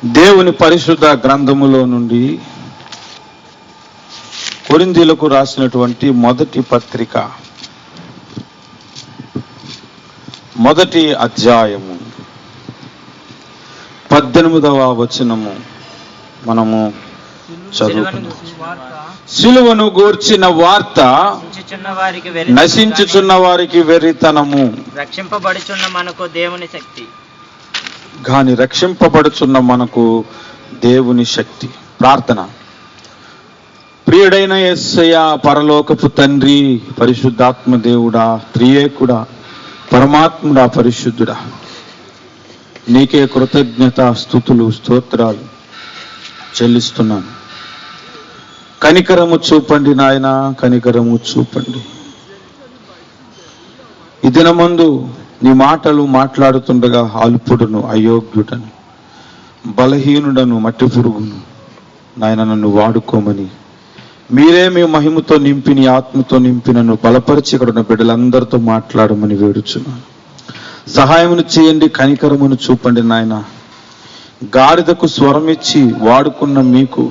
దేవుని పరిశుద్ధ గ్రంథములో నుండి కొరింథీయులకు రాసినటువంటి మొదటి పత్రిక మొదటి అధ్యాయము 18వ వచనము మనము చదువుకుందాం. సిలువను గూర్చిన వార్త నశించుచున్న వారికి వెర్రితనము, రక్షింపబడుచున్న మనకు దేవుని శక్తి. గాని రక్షింపబడుచున్న మనకు దేవుని శక్తి. ప్రార్థన. ప్రియుడైన యేసయ్య, పరలోకపు తండ్రి, పరిశుద్ధాత్మ దేవుడా, త్రియేకుడా, పరమాత్ముడా, పరిశుద్ధుడా, నీకే కృతజ్ఞత స్తుతులు స్తోత్రాలు చెల్లిస్తున్నాను. కనికరము చూపండి నాయన, కనికరము చూపండి. ఈ దినమందు నీ మాటలు మాట్లాడుతుండగా అల్పుడును, అయోగ్యుడను, బలహీనుడను, మట్టి పురుగును నాయన నన్ను వాడుకోమని మీరే మీ మహిమతో నింపి, నీ ఆత్మతో నింపి నన్ను బలపరిచి ఇక్కడ ఉన్న బిడ్డలందరితో మాట్లాడమని వేడుచున్నాను. సహాయమును చేయండి, కనికరమును చూపండి నాయన. గాడిదకు స్వరం ఇచ్చి వాడుకున్న మీకు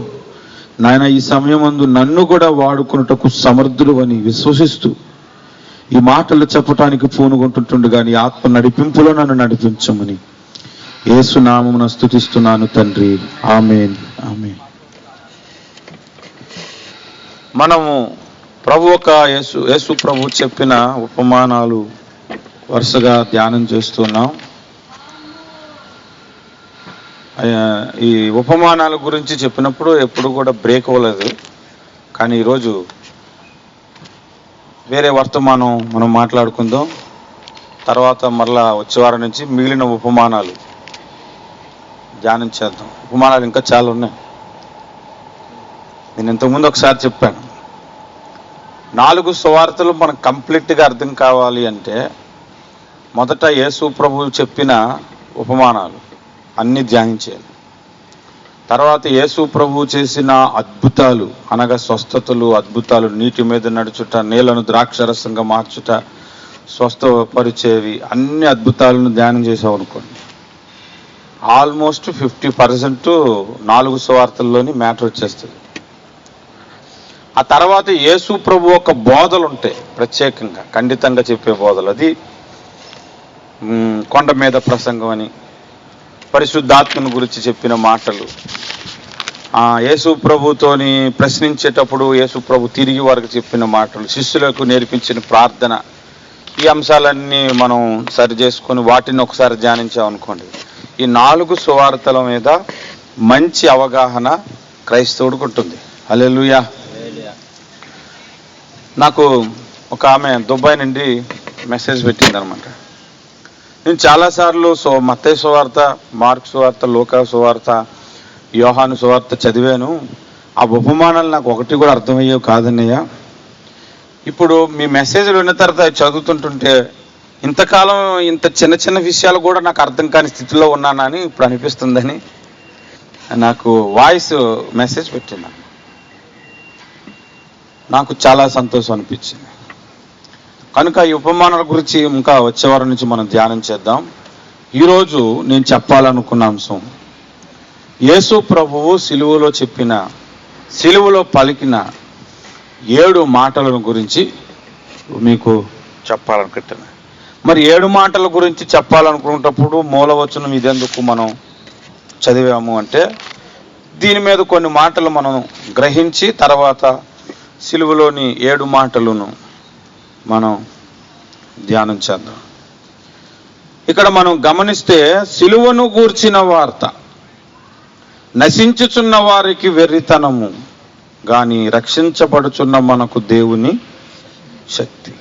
నాయన ఈ సమయమందు నన్ను కూడా వాడుకున్నటకు సమర్థులు అని విశ్వసిస్తూ ఈ మాటలు చెప్పటానికి పూనుకుంటుండగా నీ ఆత్మ నడిపింపులో నన్ను నడిపించమని యేసు నామమున స్తుతిస్తున్నాను తండ్రి. ఆమేన్, ఆమేన్. మనము యేసు ప్రభు చెప్పిన ఉపమానాలు వరుసగా ధ్యానం చేస్తున్నాం. ఈ ఉపమానాల గురించి చెప్పినప్పుడు ఎప్పుడు కూడా బ్రేక్ అవ్వలేదు. కానీ ఈరోజు వేరే వర్తమానం మనం మాట్లాడుకుందాం. తర్వాత మరలా వచ్చే వారం నుంచి మిగిలిన ఉపమానాలు ధ్యానం చేద్దాం. ఉపమానాలు ఇంకా చాలా ఉన్నాయి. నేను ఇంతకుముందు ఒకసారి చెప్పాను, 4 సువార్తలు మనకు కంప్లీట్గా అర్థం కావాలి అంటే మొదట యేసు ప్రభువు చెప్పిన ఉపమానాలు అన్నీ ధ్యానించేయాలి. తర్వాత యేసు ప్రభువు చేసిన అద్భుతాలు అనగా స్వస్థతలు, అద్భుతాలు, నీటి మీద నడుచుట, నీళ్లను ద్రాక్షరసంగా మార్చుట, స్వస్థపరిచేవి, అన్ని అద్భుతాలను ధ్యానం చేసాం అనుకోండి. ఆల్మోస్ట్ 50% 4 సువార్తల్లోని మ్యాటర్ వచ్చేస్తుంది. ఆ తర్వాత యేసు ప్రభు ఒక బోధలు ఉంటాయి, ప్రత్యేకంగా ఖండితంగా చెప్పే బోధలు. అది కొండ మీద ప్రసంగం అని, పరిశుద్ధాత్మను గురించి చెప్పిన మాటలు, యేసు ప్రభుతోని ప్రశ్నించేటప్పుడు యేసు ప్రభు తిరిగి వారికి చెప్పిన మాటలు, శిష్యులకు నేర్పించిన ప్రార్థన, ఈ అంశాలన్నీ మనం సరి చేసుకొని వాటిని ఒకసారి ధ్యానించామనుకోండి, ఈ 4 సువార్తల మీద మంచి అవగాహన క్రైస్తవుడికి ఉంటుంది. హల్లెలూయా. నాకు ఒక ఆమె దుబాయ్ నుండి మెసేజ్ పెట్టింది అనమాట. నేను చాలాసార్లు మత్తయి సువార్త, మార్కు సువార్త, లూకా సువార్త, యోహాను సువార్త చదివాను. ఆ ఉపమానాలు నాకు ఒకటి కూడా అర్థమయ్యేవి కాదన్నయ్య. ఇప్పుడు మీ మెసేజ్లు విన్న తర్వాత చదువుతుంటుంటే ఇంతకాలం ఇంత చిన్న చిన్న విషయాలు కూడా నాకు అర్థం కాని స్థితిలో ఉన్నానని ఇప్పుడు అనిపిస్తుందని నాకు వాయిస్ మెసేజ్ పెట్టినా. నాకు చాలా సంతోషం అనిపించింది. కనుక ఈ ఉపమానాల గురించి ఇంకా వచ్చే వారం నుంచి మనం ధ్యానం చేద్దాం. ఈరోజు నేను చెప్పాలనుకున్న అంశం, యేసు ప్రభువు సిలువలో పలికిన 7 మాటల గురించి మీకు చెప్పాలనుకుంటున్నా. మరి 7 మాటల గురించి చెప్పాలనుకున్నప్పుడు మూలవచనం ఇదెందుకు మనం చదివాము అంటే, దీని మీద కొన్ని మాటలు మనం గ్రహించి తర్వాత సిలువలోని 7 మాటలను మనం ధ్యానం చేద్దాం. ఇక్కడ మనం గమనిస్తే, సిలువను గూర్చిన వార్త నశించుచున్న వారికి వెర్రితనము, గాని రక్షించబడుచున్న మనకు దేవుని శక్తి.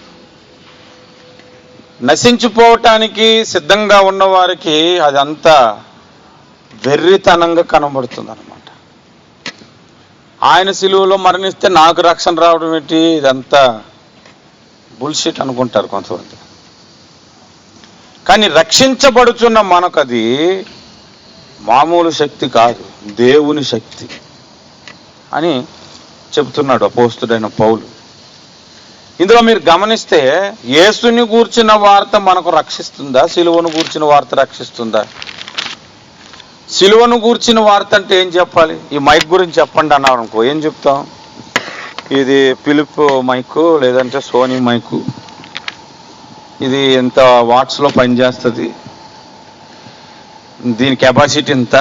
నశించిపోవటానికి సిద్ధంగా ఉన్న వారికి అదంతా వెర్రితనంగా కనబడుతుంది అనమాట. ఆయన సిలువలో మరణిస్తే నాకు రక్షణ రావడం ఏంటి, ఇదంతా బుల్షిట్ అనుకుంటారు కొంతమంది. కానీ రక్షించబడుచున్న మనకు అది మామూలు శక్తి కాదు, దేవుని శక్తి అని చెబుతున్నాడు అపోస్తుడైన పౌలు. ఇందులో మీరు గమనిస్తే, యేసుని గూర్చిన వార్త మనకు రక్షిస్తుందా, సిలువను గూర్చిన వార్త రక్షిస్తుందా? సిలువను గూర్చిన వార్త అంటే ఏం చెప్పాలి? ఈ మైక్ గురించి చెప్పండి అన్నారు అనుకో, ఏం చెప్తాం? ఇది ఫిలిప్ మైకు, లేదంటే సోనీ మైకు, ఇది ఎంత వాట్స్లో పనిచేస్తుంది, దీని కెపాసిటీ ఎంత,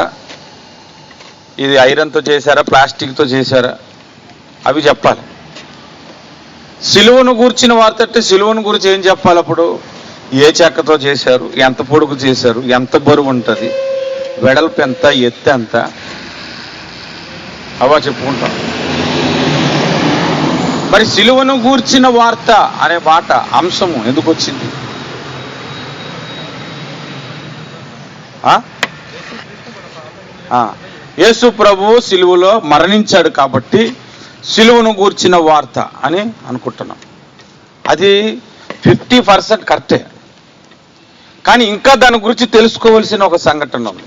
ఇది ఐరన్తో చేశారా ప్లాస్టిక్తో చేశారా, అవి చెప్పాలి. సిలువను గూర్చిన వార్త అంటే సిలువను గురించి ఏం చెప్పాలి? అప్పుడు ఏ చెక్కతో చేశారు, ఎంత పొడుగు చేశారు, ఎంత బరువు ఉంటుంది, వెడల్పు ఎంత, ఎత్తు ఎంత, అవా చెప్పుకుంటాం. మరి సిలువను గూర్చిన వార్త అనే మాట అంశము ఎందుకు వచ్చింది? యేసు ప్రభువు సిలువలో మరణించాడు కాబట్టి సిలువను గూర్చిన వార్త అని అనుకుంటున్నాం. అది 50% కరెక్టే. కానీ ఇంకా దాని గురించి తెలుసుకోవాల్సిన ఒక సంఘటన ఉంది.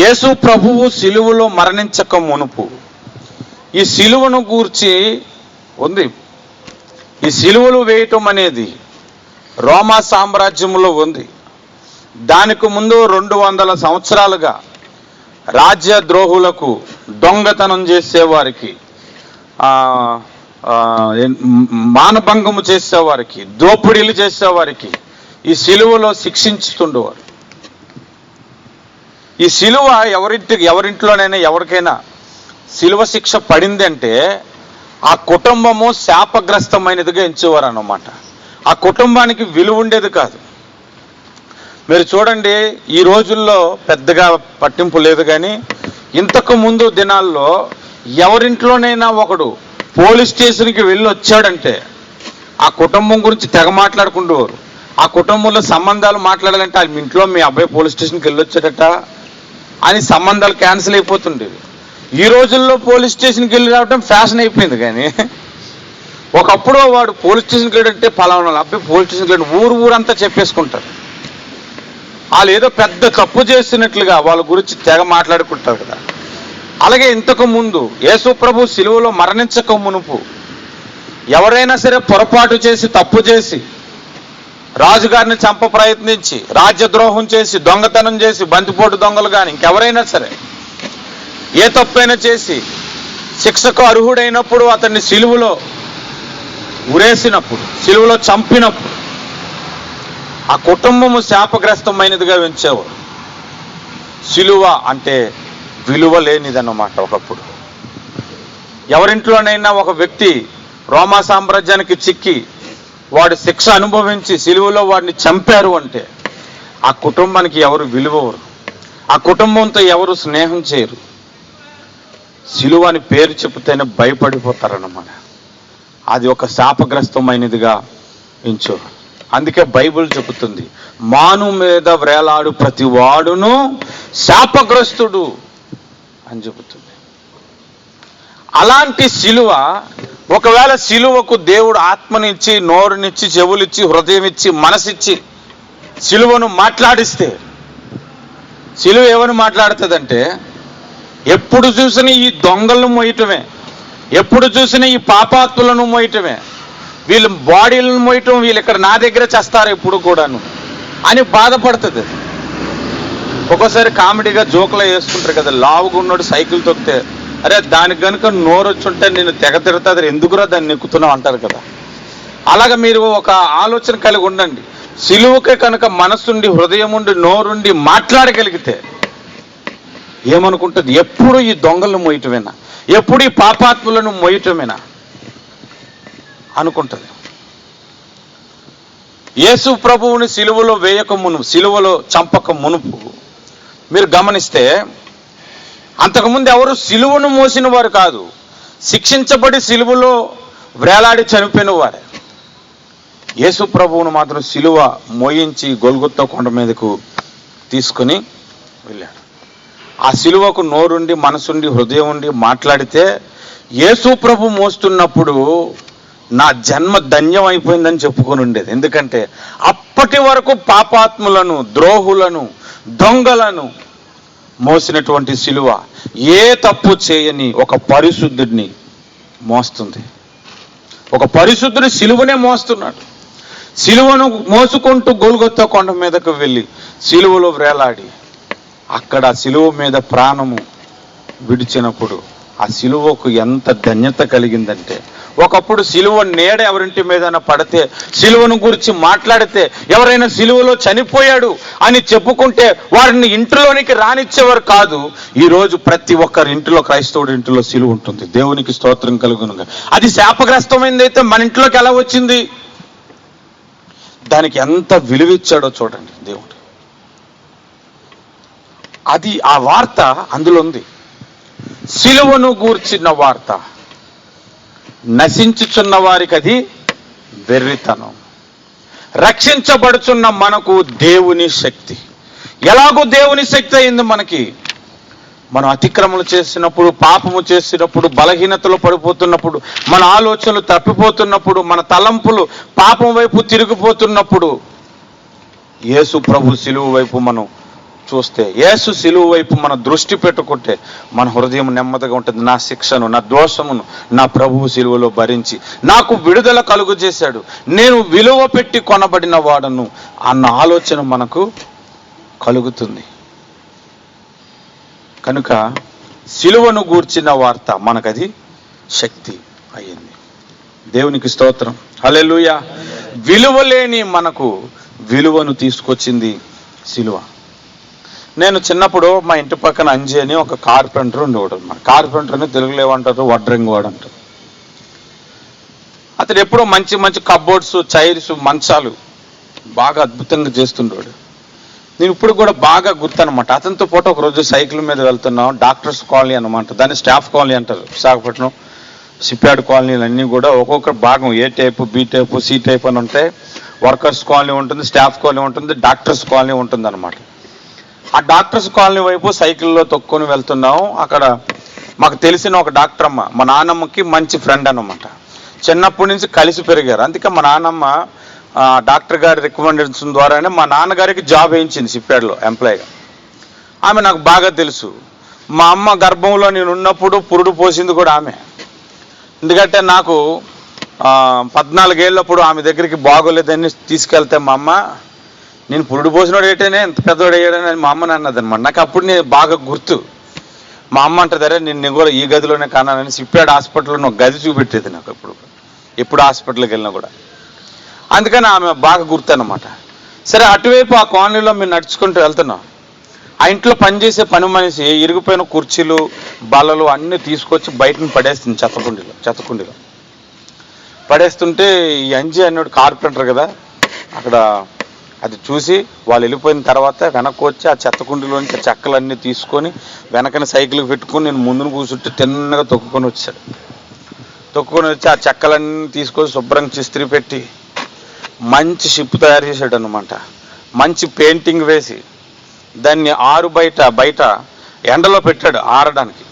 యేసు ప్రభువు సిలువలో మరణించక మునుపు ఈ సిలువను గూర్చి ఉంది. ఈ సిలువలు వేయటం అనేది రోమా సామ్రాజ్యంలో ఉంది. దానికి ముందు 200 సంవత్సరాలుగా రాజ్యద్రోహులకు, దొంగతనం చేసేవారికి, మానభంగము చేసేవారికి, దోపిడీలు చేసేవారికి ఈ సిలువలో శిక్షించుతుండేవారు. ఈ సిలువ ఎవరింట్లోనైనా ఎవరికైనా సిలువ శిక్ష పడింది అంటే ఆ కుటుంబము శాపగ్రస్తమైనదిగా ఎంచేవారు అన్నమాట. ఆ కుటుంబానికి విలువ ఉండేది కాదు. మీరు చూడండి, ఈ రోజుల్లో పెద్దగా పట్టింపు లేదు, కానీ ఇంతకు ముందు దినాల్లో ఎవరింట్లోనైనా ఒకడు పోలీస్ స్టేషన్కి వెళ్ళి వచ్చాడంటే ఆ కుటుంబం గురించి తెగ మాట్లాడుకుంటేవారు. ఆ కుటుంబంలో సంబంధాలు మాట్లాడాలంటే మీ ఇంట్లో మీ అబ్బాయి పోలీస్ స్టేషన్కి వెళ్ళి వచ్చాడట అని సంబంధాలు క్యాన్సిల్ అయిపోతుండేవి. ఈ రోజుల్లో పోలీస్ స్టేషన్కి వెళ్ళి రావడం ఫ్యాషన్ అయిపోయింది. కానీ ఒకప్పుడు వాడు పోలీస్ స్టేషన్కి వెళ్ళాడంటే పలానా అబ్బాయి పోలీస్ స్టేషన్కి వెళ్ళి ఊరంతా చెప్పేసుకుంటారు. వాళ్ళు ఏదో పెద్ద తప్పు చేస్తున్నట్లుగా వాళ్ళ గురించి తెగ మాట్లాడుకుంటారు కదా. అలాగే ఇంతకు ముందు యేసు ప్రభు సిలువలో మరణించక మునుపు ఎవరైనా సరే పొరపాటు చేసి, తప్పు చేసి, రాజుగారిని చంప ప్రయత్నించి, రాజ్యద్రోహం చేసి, దొంగతనం చేసి, బంతిపోటు దొంగలు కానీ ఇంకెవరైనా సరే ఏ తప్పైనా చేసి శిక్షకు అర్హుడైనప్పుడు అతన్ని సిలువలో ఉరేసినప్పుడు, సిలువలో చంపినప్పుడు ఆ కుటుంబము శాపగ్రస్తమైనదిగా ఎంచేవారు. సిలువ అంటే విలువ లేనిదన్నమాట. ఒకప్పుడు ఎవరింట్లోనైనా ఒక వ్యక్తి రోమా సామ్రాజ్యానికి చిక్కి వాడు శిక్ష అనుభవించి సిలువలో వాడిని చంపారు అంటే ఆ కుటుంబానికి ఎవరు విలువరు, ఆ కుటుంబంతో ఎవరు స్నేహం చేయరు. సిలువ అని పేరు చెబితేనే భయపడిపోతారన్నమాట. అది ఒక శాపగ్రస్తమైనదిగా ఎంచోరు. అందుకే బైబిల్ చెబుతుంది, మాను మీద వ్రేలాడు ప్రతి వాడును శాపగ్రస్తుడు అని చెబుతుంది. అలాంటి సిలువ, ఒకవేళ సిలువకు దేవుడు ఆత్మనిచ్చి, నోరునిచ్చి, చెవులిచ్చి, హృదయం ఇచ్చి, మనసిచ్చి సిలువను మాట్లాడిస్తే, సిలువ ఏమని మాట్లాడుతుందంటే, ఎప్పుడు చూసినా ఈ దొంగలను మోయటమే, ఎప్పుడు చూసినా ఈ పాపాత్ములను మోయటమే, వీళ్ళు బాడీలను మోయటం, వీళ్ళు ఇక్కడ నా దగ్గర చేస్తారు ఎప్పుడు కూడాను అని బాధపడుతుంది. ఒక్కోసారి కామెడీగా జోకులు వేసుకుంటారు కదా, లావుగా ఉన్నాడు సైకిల్ తొక్కితే, అరే దానికి కనుక నోరు వచ్చుంటే నేను తెగ తిరుగుతుంది, ఎందుకురా దాన్ని ఎక్కుతున్నావు అంటారు కదా. అలాగా మీరు ఒక ఆలోచన కలిగి ఉండండి. సిలువకే కనుక మనసుండి, హృదయం ఉండి, నోరుండి మాట్లాడగలిగితే ఏమనుకుంటుంది? ఎప్పుడు ఈ దొంగలను మోయటమేనా, ఎప్పుడు ఈ పాపాత్ములను మోయటమేనా అనుకుంటుంది. యేసు ప్రభువుని సిలువలో వేయక మునుపు, సిలువలో చంపక మునుపు మీరు గమనిస్తే, అంతకుముందు ఎవరు సిలువను మోసిన వారు కాదు, శిక్షించబడి సిలువలో వ్రేలాడి చనిపోయిన వారే. యేసు ప్రభువును మాత్రం సిలువ మోయించి గొల్గొతా కొండ మీదకు తీసుకుని వెళ్ళాడు. ఆ సిలువకు నోరుండి, మనసుండి, హృదయం ఉండి మాట్లాడితే, యేసు ప్రభు మోస్తున్నప్పుడు నా జన్మ ధన్యం అయిపోయిందని చెప్పుకొని ఉండేది. ఎందుకంటే అప్పటి వరకు పాపాత్ములను, ద్రోహులను, దొంగలను మోసినటువంటి సిలువ ఏ తప్పు చేయని ఒక పరిశుద్ధుడిని మోస్తుంది. ఒక పరిశుద్ధుని సిలువనే మోస్తున్నాడు. సిలువను మోసుకుంటూ గొల్గొతా కొండ మీదకు వెళ్ళి సిలువలో వ్రేలాడి అక్కడ సిలువ మీద ప్రాణము విడిచినప్పుడు ఆ సిలువకు ఎంత ధన్యత కలిగిందంటే, ఒకప్పుడు సిలువ నీడ ఎవరింటి మీద పడితే, సిలువను గురించి మాట్లాడితే, ఎవరైనా సిలువలో చనిపోయాడు అని చెప్పుకుంటే వారిని ఇంటిలోనికి రానిచ్చేవారు కాదు. ఈరోజు ప్రతి ఒక్కరి ఇంటిలో, క్రైస్తవుడి ఇంటిలో సిలువ ఉంటుంది. దేవునికి స్తోత్రం కలుగునుగా. అది శాపగ్రస్తమైందైతే మన ఇంట్లోకి ఎలా వచ్చింది? దానికి ఎంత విలువిచ్చాడో చూడండి దేవుడు. అది ఆ వార్త అందులో ఉంది. సిలువను గూర్చిన వార్త. నశించుచున్న వారికి అది వెర్రితనం, రక్షించబడుచున్న మనకు దేవుని శక్తి. ఎలాగో దేవుని శక్తి అయింది మనకి. మనం అతిక్రమలు చేసినప్పుడు, పాపము చేసినప్పుడు, బలహీనతలో పడిపోతున్నప్పుడు, మన ఆలోచనలు తప్పిపోతున్నప్పుడు, మన తలంపులు పాపం వైపు తిరిగిపోతున్నప్పుడు, యేసు ప్రభు సిలువ వైపు మనం చూస్తే, యేసు సిలువ వైపు మన దృష్టి పెట్టుకుంటే మన హృదయం నెమ్మదిగా ఉంటుంది. నా శిక్షను, నా దోషమును నా ప్రభువు సిలువలో భరించి నాకు విడుదల కలుగు చేశాడు, నేను విలువ పెట్టి కొనబడిన వాడను అన్న ఆలోచన మనకు కలుగుతుంది. కనుక సిలువను గూర్చిన వార్త మనకది శక్తి అయ్యింది. దేవునికి స్తోత్రం, హల్లెలూయా. విలువలేని మనకు విలువను తీసుకొచ్చింది సిలువ. నేను చిన్నప్పుడు మా ఇంటి పక్కన అంజి అని ఒక కార్పెంటర్ ఉండేవాడు అన్నమాట. కార్పెంటర్ అని తెలుగులో ఏమంటారు, వడ్రంగి వాడు అంటారు. అతడు ఎప్పుడో మంచి మంచి కబోర్డ్స్, చైర్స్, మంచాలు బాగా అద్భుతంగా చేస్తుండేవాడు. నేను ఇప్పుడు కూడా బాగా గుర్తనమాట. అతనితో పాటు ఒకరోజు సైకిల్ మీద వెళ్తున్నాం. డాక్టర్స్ కాలనీ అనమాట, దాన్ని స్టాఫ్ కాలనీ అంటారు. విశాఖపట్నం సిప్యాడ్ కాలనీలు అన్నీ కూడా ఒక్కొక్క భాగం, A type, B type, C type అని ఉంటాయి. వర్కర్స్ కాలనీ ఉంటుంది, స్టాఫ్ కాలనీ ఉంటుంది, డాక్టర్స్ కాలనీ ఉంటుంది అనమాట. ఆ డాక్టర్స్ కాలనీ వైపు సైకిల్లో తొక్కుని వెళ్తున్నాం. అక్కడ మాకు తెలిసిన ఒక డాక్టర్ అమ్మ, మా నాన్నమ్మకి మంచి ఫ్రెండ్ అనమాట. చిన్నప్పటి నుంచి కలిసి పెరిగారు. అందుకే మా నాన్నమ్మ డాక్టర్ గారి రికమెండేషన్ ద్వారానే మా నాన్నగారికి జాబ్ వేయించింది సిప్యాడ్లో ఎంప్లాయీగా. ఆమె నాకు బాగా తెలుసు. మా అమ్మ గర్భంలో నేను ఉన్నప్పుడు పురుడు పోసింది కూడా ఆమె. ఎందుకంటే నాకు 14 ఏళ్ళప్పుడు ఆమె దగ్గరికి బాగోలేదని తీసుకెళ్తే మా అమ్మ, నేను పురుడు పోసినోడు ఏంటనే ఎంత పెద్దవాడు అయ్యాడని మా అమ్మని అన్నది అనమాట. నాకు అప్పుడు నేను బాగా గుర్తు. మా అమ్మ అంటది, అరే నేను కూడా ఈ గదిలోనే కానాలని సిప్యాడ్ హాస్పిటల్లో ఒక గది చూపెట్టేది నాకు ఎప్పుడు హాస్పిటల్కి వెళ్ళినా కూడా. అందుకని ఆమె బాగా గుర్తు అనమాట. సరే, అటువైపు ఆ కాలనీలో మేము నడుచుకుంటూ వెళ్తున్నాం. ఆ ఇంట్లో పనిచేసే పని మనిషి ఇరిగిపోయిన కుర్చీలు, బల్లలు అన్నీ తీసుకొచ్చి బయటను పడేస్తుంది చెత్తకుండీలో పడేస్తుంటే ఈ అంజి అన్నాడు కార్పెంటర్ కదా, అక్కడ అది చూసి వాళ్ళు వెళ్ళిపోయిన తర్వాత వెనక్కి వచ్చి ఆ చెత్తకుండీలోంచి చెక్కలన్నీ తీసుకొని వెనకన సైకిల్కి పెట్టుకొని నేను ముందును కూర్చుంటే తిన్నగా తొక్కుకొని వచ్చి ఆ చెక్కలన్నీ తీసుకొని శుభ్రంగా ఇస్త్రీ పెట్టి మంచి షిప్ తయారు చేశాడు అనమాట. మంచి పెయింటింగ్ వేసి దాన్ని బయట ఎండలో పెట్టాడు ఆరడానికి.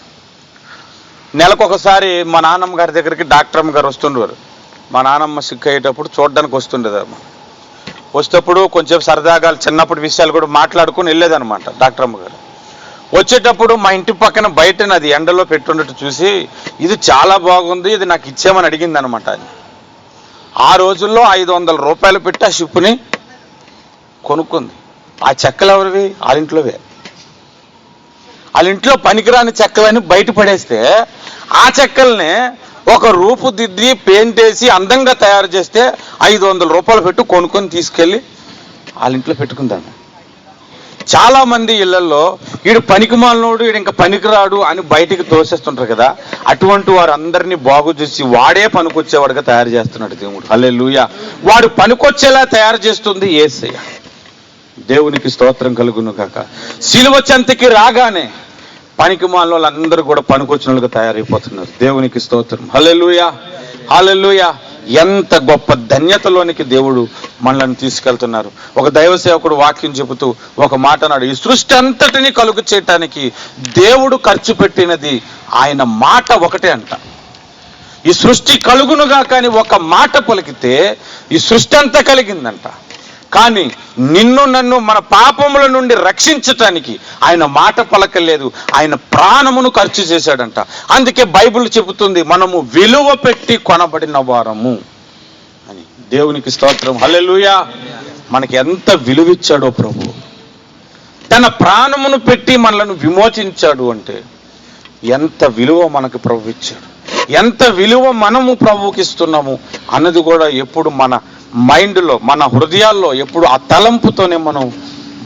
నెలకొకసారి మా నాన్నమ్మ గారి దగ్గరికి డాక్టర్ అమ్మ గారు వస్తుండేవారు. మా నాన్నమ్మ సిక్ అయ్యేటప్పుడు చూడడానికి వస్తుండేదమ్మ. వచ్చేటప్పుడు కొంచెం సరదాగా చిన్నప్పటి విషయాలు కూడా మాట్లాడుకుని వెళ్ళేదనమాట డాక్టర్ అమ్మ గారు. వచ్చేటప్పుడు మా ఇంటి పక్కన బయట అది ఎండలో పెట్టున్నట్టు చూసి, ఇది చాలా బాగుంది, ఇది నాకు ఇచ్చేమని అడిగింది అనమాట. అది ఆ రోజుల్లో 500 రూపాయలు పెట్టి ఆ షిప్ని కొనుక్కుంది. ఆ చెక్కలు ఎవరివి? వాళ్ళింట్లోవే. వాళ్ళింట్లో పనికిరాని చెక్కలని బయట పడేస్తే ఆ చెక్కల్ని ఒక రూపుదిద్ది పెయింట్ వేసి అందంగా తయారు చేస్తే 500 రూపాయలు పెట్టి కొనుక్కొని తీసుకెళ్ళి వాళ్ళింట్లో పెట్టుకుందాము. చాలా మంది ఇళ్లలో వీడు పనికి మాలినోడు, వీడు ఇంకా పనికిరాడు అని బయటికి తోసేస్తుంటారు కదా. అటువంటి వారందరినీ బాగు చేసి వాడే పనికొచ్చేవాడుగా తయారు చేస్తున్నాడు దేవుడు. హల్లెలూయా. వాడు పనికొచ్చేలా తయారు చేస్తుంది యేసయ్య. దేవునికి స్తోత్రం కలుగును కాక. సిలువ చెంతకి రాగానే పనికి మాలిన వాళ్ళందరూ కూడా పనికొచ్చిన వాళ్ళుగా తయారైపోతున్నారు. దేవునికి స్తోత్రం. హల్లెలూయా, హల్లెలూయా. ఎంత గొప్ప ధన్యతలోనికి దేవుడు మనల్ని తీసుకెళ్తున్నారు. ఒక దైవ సేవకుడు వాక్యం చెబుతూ ఒక మాట అన్నాడు, ఈ సృష్టి అంతటిని కలుగు చేయటానికి దేవుడు ఖర్చు పెట్టినది ఆయన మాట ఒకటే అంట. ఈ సృష్టి కలుగునుగా కానీ ఒక మాట పలికితే ఈ సృష్టి అంతా కలిగిందంట. కానీ నిన్ను నన్ను మన పాపముల నుండి రక్షించటానికి ఆయన మాట పలకలేదు, ఆయన ప్రాణమును ఖర్చు చేశాడంట. అందుకే బైబిల్ చెబుతుంది మనము విలువ పెట్టి కొనబడిన వారము అని. దేవునికి స్తోత్రం. హల్లెలూయా. మనకి ఎంత విలువిచ్చాడో ప్రభు. తన ప్రాణమును పెట్టి మనలను విమోచించాడు అంటే ఎంత విలువ మనకు ప్రభు ఇచ్చాడు, ఎంత విలువ మనము ప్రభువుకి ఇస్తున్నాము అన్నది కూడా ఎప్పుడు మన మైండ్లో, మన హృదయాల్లో ఎప్పుడు ఆ తలంపుతోనే మనం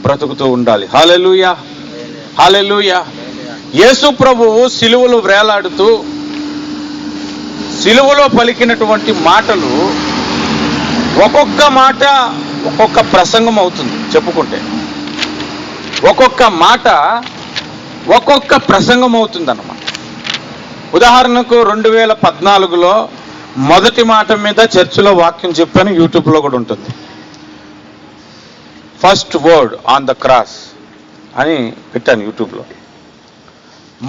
బ్రతుకుతూ ఉండాలి. హల్లెలూయా, హల్లెలూయా. యేసు ప్రభువు సిలువలో వేలాడుతూ సిలువలో పలికినటువంటి మాటలు ఒక్కొక్క మాట ఒక్కొక్క ప్రసంగం అవుతుంది. చెప్పుకుంటే ఒక్కొక్క మాట ఒక్కొక్క ప్రసంగం అవుతుంది అన్నమాట. ఉదాహరణకు 2014లో మొదటి మాట మీద చర్చిలో వాక్యం చెప్పాను, యూట్యూబ్లో కూడా ఉంటుంది. First word on the cross అని పెట్టాను యూట్యూబ్లో.